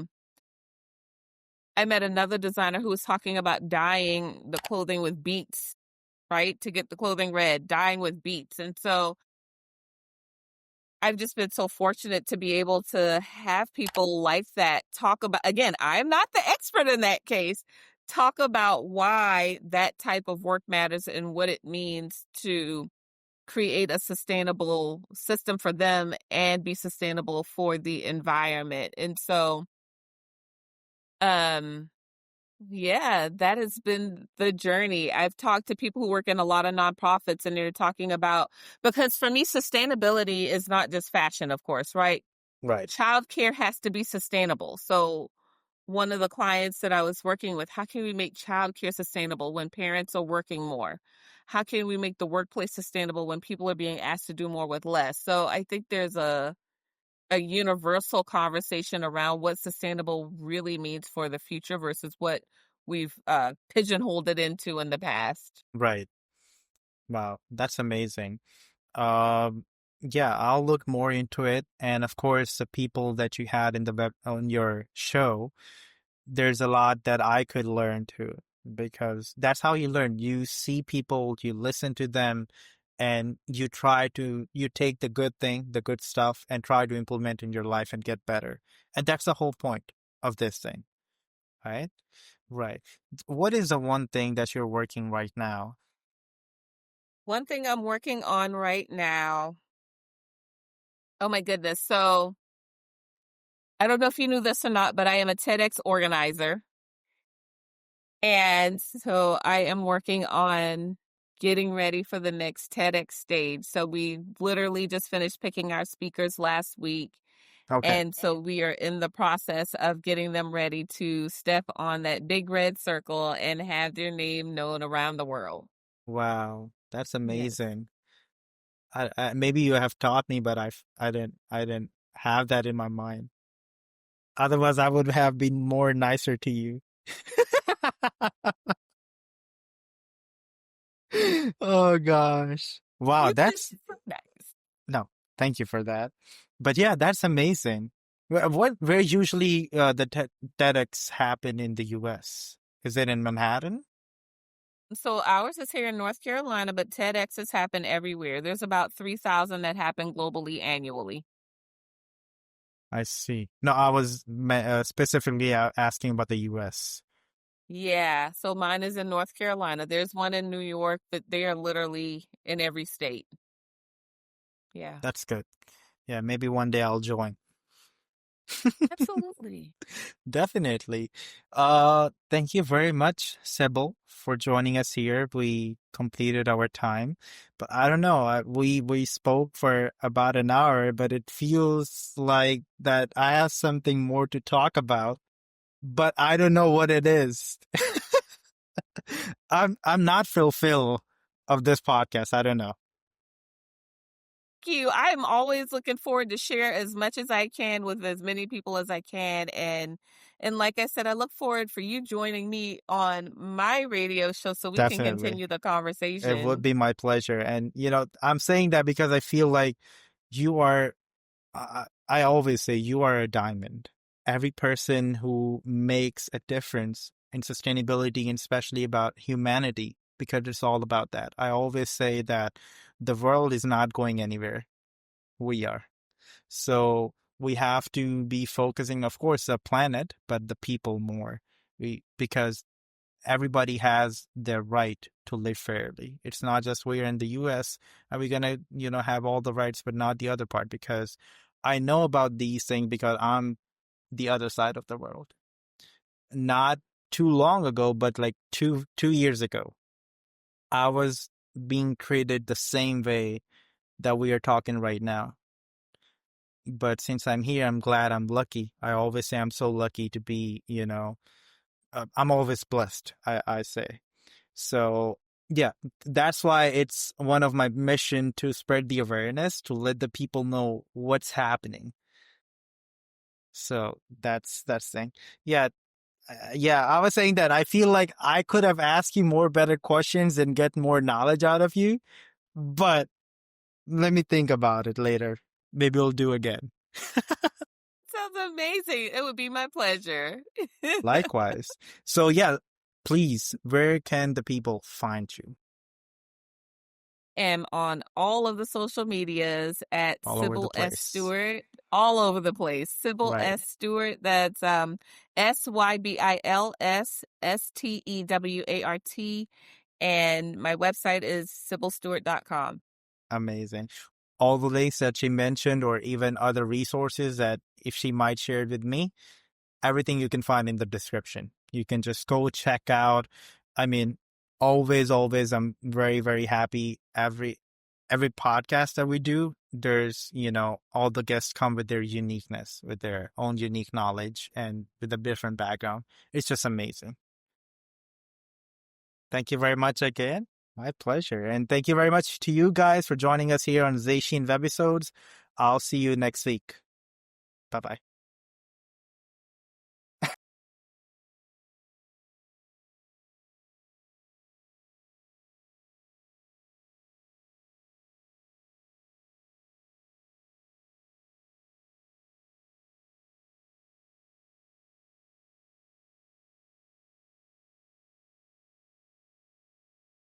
met another designer who was talking about dyeing the clothing with beets, right? To get the clothing red, dyeing with beets. And so I've just been so fortunate to be able to have people like that talk about, again, I'm not the expert in that case, talk about why that type of work matters and what it means to create a sustainable system for them and be sustainable for the environment. And so, um, yeah, that has been the journey. I've talked to people who work in a lot of nonprofits, and they're talking about, because for me, sustainability is not just fashion, of course, right?
Right.
Childcare has to be sustainable. So one of the clients that I was working with, how can we make childcare sustainable when parents are working more? How can we make the workplace sustainable when people are being asked to do more with less? So I think there's a universal conversation around what sustainable really means for the future versus what we've pigeonholed it into in the past.
Right. Wow. That's amazing. Um, yeah, I'll look more into it. And of course, the people that you had in the web on your show, there's a lot that I could learn too, because that's how you learn. You see people, you listen to them, and you take the good thing, the good stuff, and try to implement in your life and get better. And that's the whole point of this thing, right? Right. What is the one thing that you're working right now?
One thing I'm working on right now, oh my goodness. So I don't know if you knew this or not, but I am a TEDx organizer. And so I am working on getting ready for the next TEDx stage. So we literally just finished picking our speakers last week.
Okay.
And so we are in the process of getting them ready to step on that big red circle and have their name known around the world.
Wow, that's
Yes.
amazing. Maybe you have taught me, but I didn't have that in my mind. Otherwise, I would have been more nicer to you. Oh gosh. Wow,
You've been
that's
so nice.
no, thank you for that. But yeah, that's amazing. Where usually the TEDx happen in the US? Is it in Manhattan?
So ours is here in North Carolina, but TEDx has happened everywhere. There's about 3,000 that happen globally annually.
I see. No, I was specifically asking about the US.
Yeah, so mine is in North Carolina. There's one in New York, but they are literally in every state. Yeah,
That's good. Yeah, maybe one day I'll join.
absolutely.
Definitely. Thank you very much, Sybil, for joining us here. We completed our time, but I don't know. We spoke for about an hour, but it feels like that I have something more to talk about, but I don't know what it is. I'm not fulfilled of this podcast. I don't know.
thank you. I'm always looking forward to share as much as I can with as many people as I can. And like I said, I look forward for you joining me on my radio show so we can
Definitely.
continue the
It would
conversation.
be my pleasure. And, I'm saying that because I feel like you are, I always say you are a diamond. Every person who makes a difference in sustainability and especially about humanity, because it's all about that. I always say that the world is not going anywhere. We are. So we have to be focusing, of course, the planet, but the people more. Because everybody has their right to live fairly. It's not just we're in the US, are we gonna, have all the rights but not the other part? Because I know about these things because I'm the other side of the world. Not too long ago, but like two years ago, I was being treated the same way that we are talking right now. But since I'm here, I'm glad, I'm lucky. I always say I'm so lucky to be, I'm always blessed, I say. So, yeah, that's why it's one of my mission to spread the awareness, to let the people know what's happening. So that's thing. Yeah, yeah. I was saying that I feel like I could have asked you more better questions and get more knowledge out of you, but let me think about it later. Maybe we'll do again.
Sounds amazing. It would be my pleasure.
Likewise. So yeah, please, where can the people find you?
Am on all of the social medias at
All over the
Sybil S.
place.
Stewart, all over the place. Sybil
Right.
S. Stewart. That's SYBILSSTEWART. And my website is sybilstewart.com.
Amazing. All the links that she mentioned, or even other resources that if she might share it with me, everything you can find in the description. You can just go check out. I mean, always, I'm very, very happy. Every podcast that we do, there's, all the guests come with their uniqueness, with their own unique knowledge and with a different background. It's just amazing. Thank you very much again. My pleasure. And thank you very much to you guys for joining us here on ZAY SHEEN Webisodes. I'll see you next week. Bye-bye.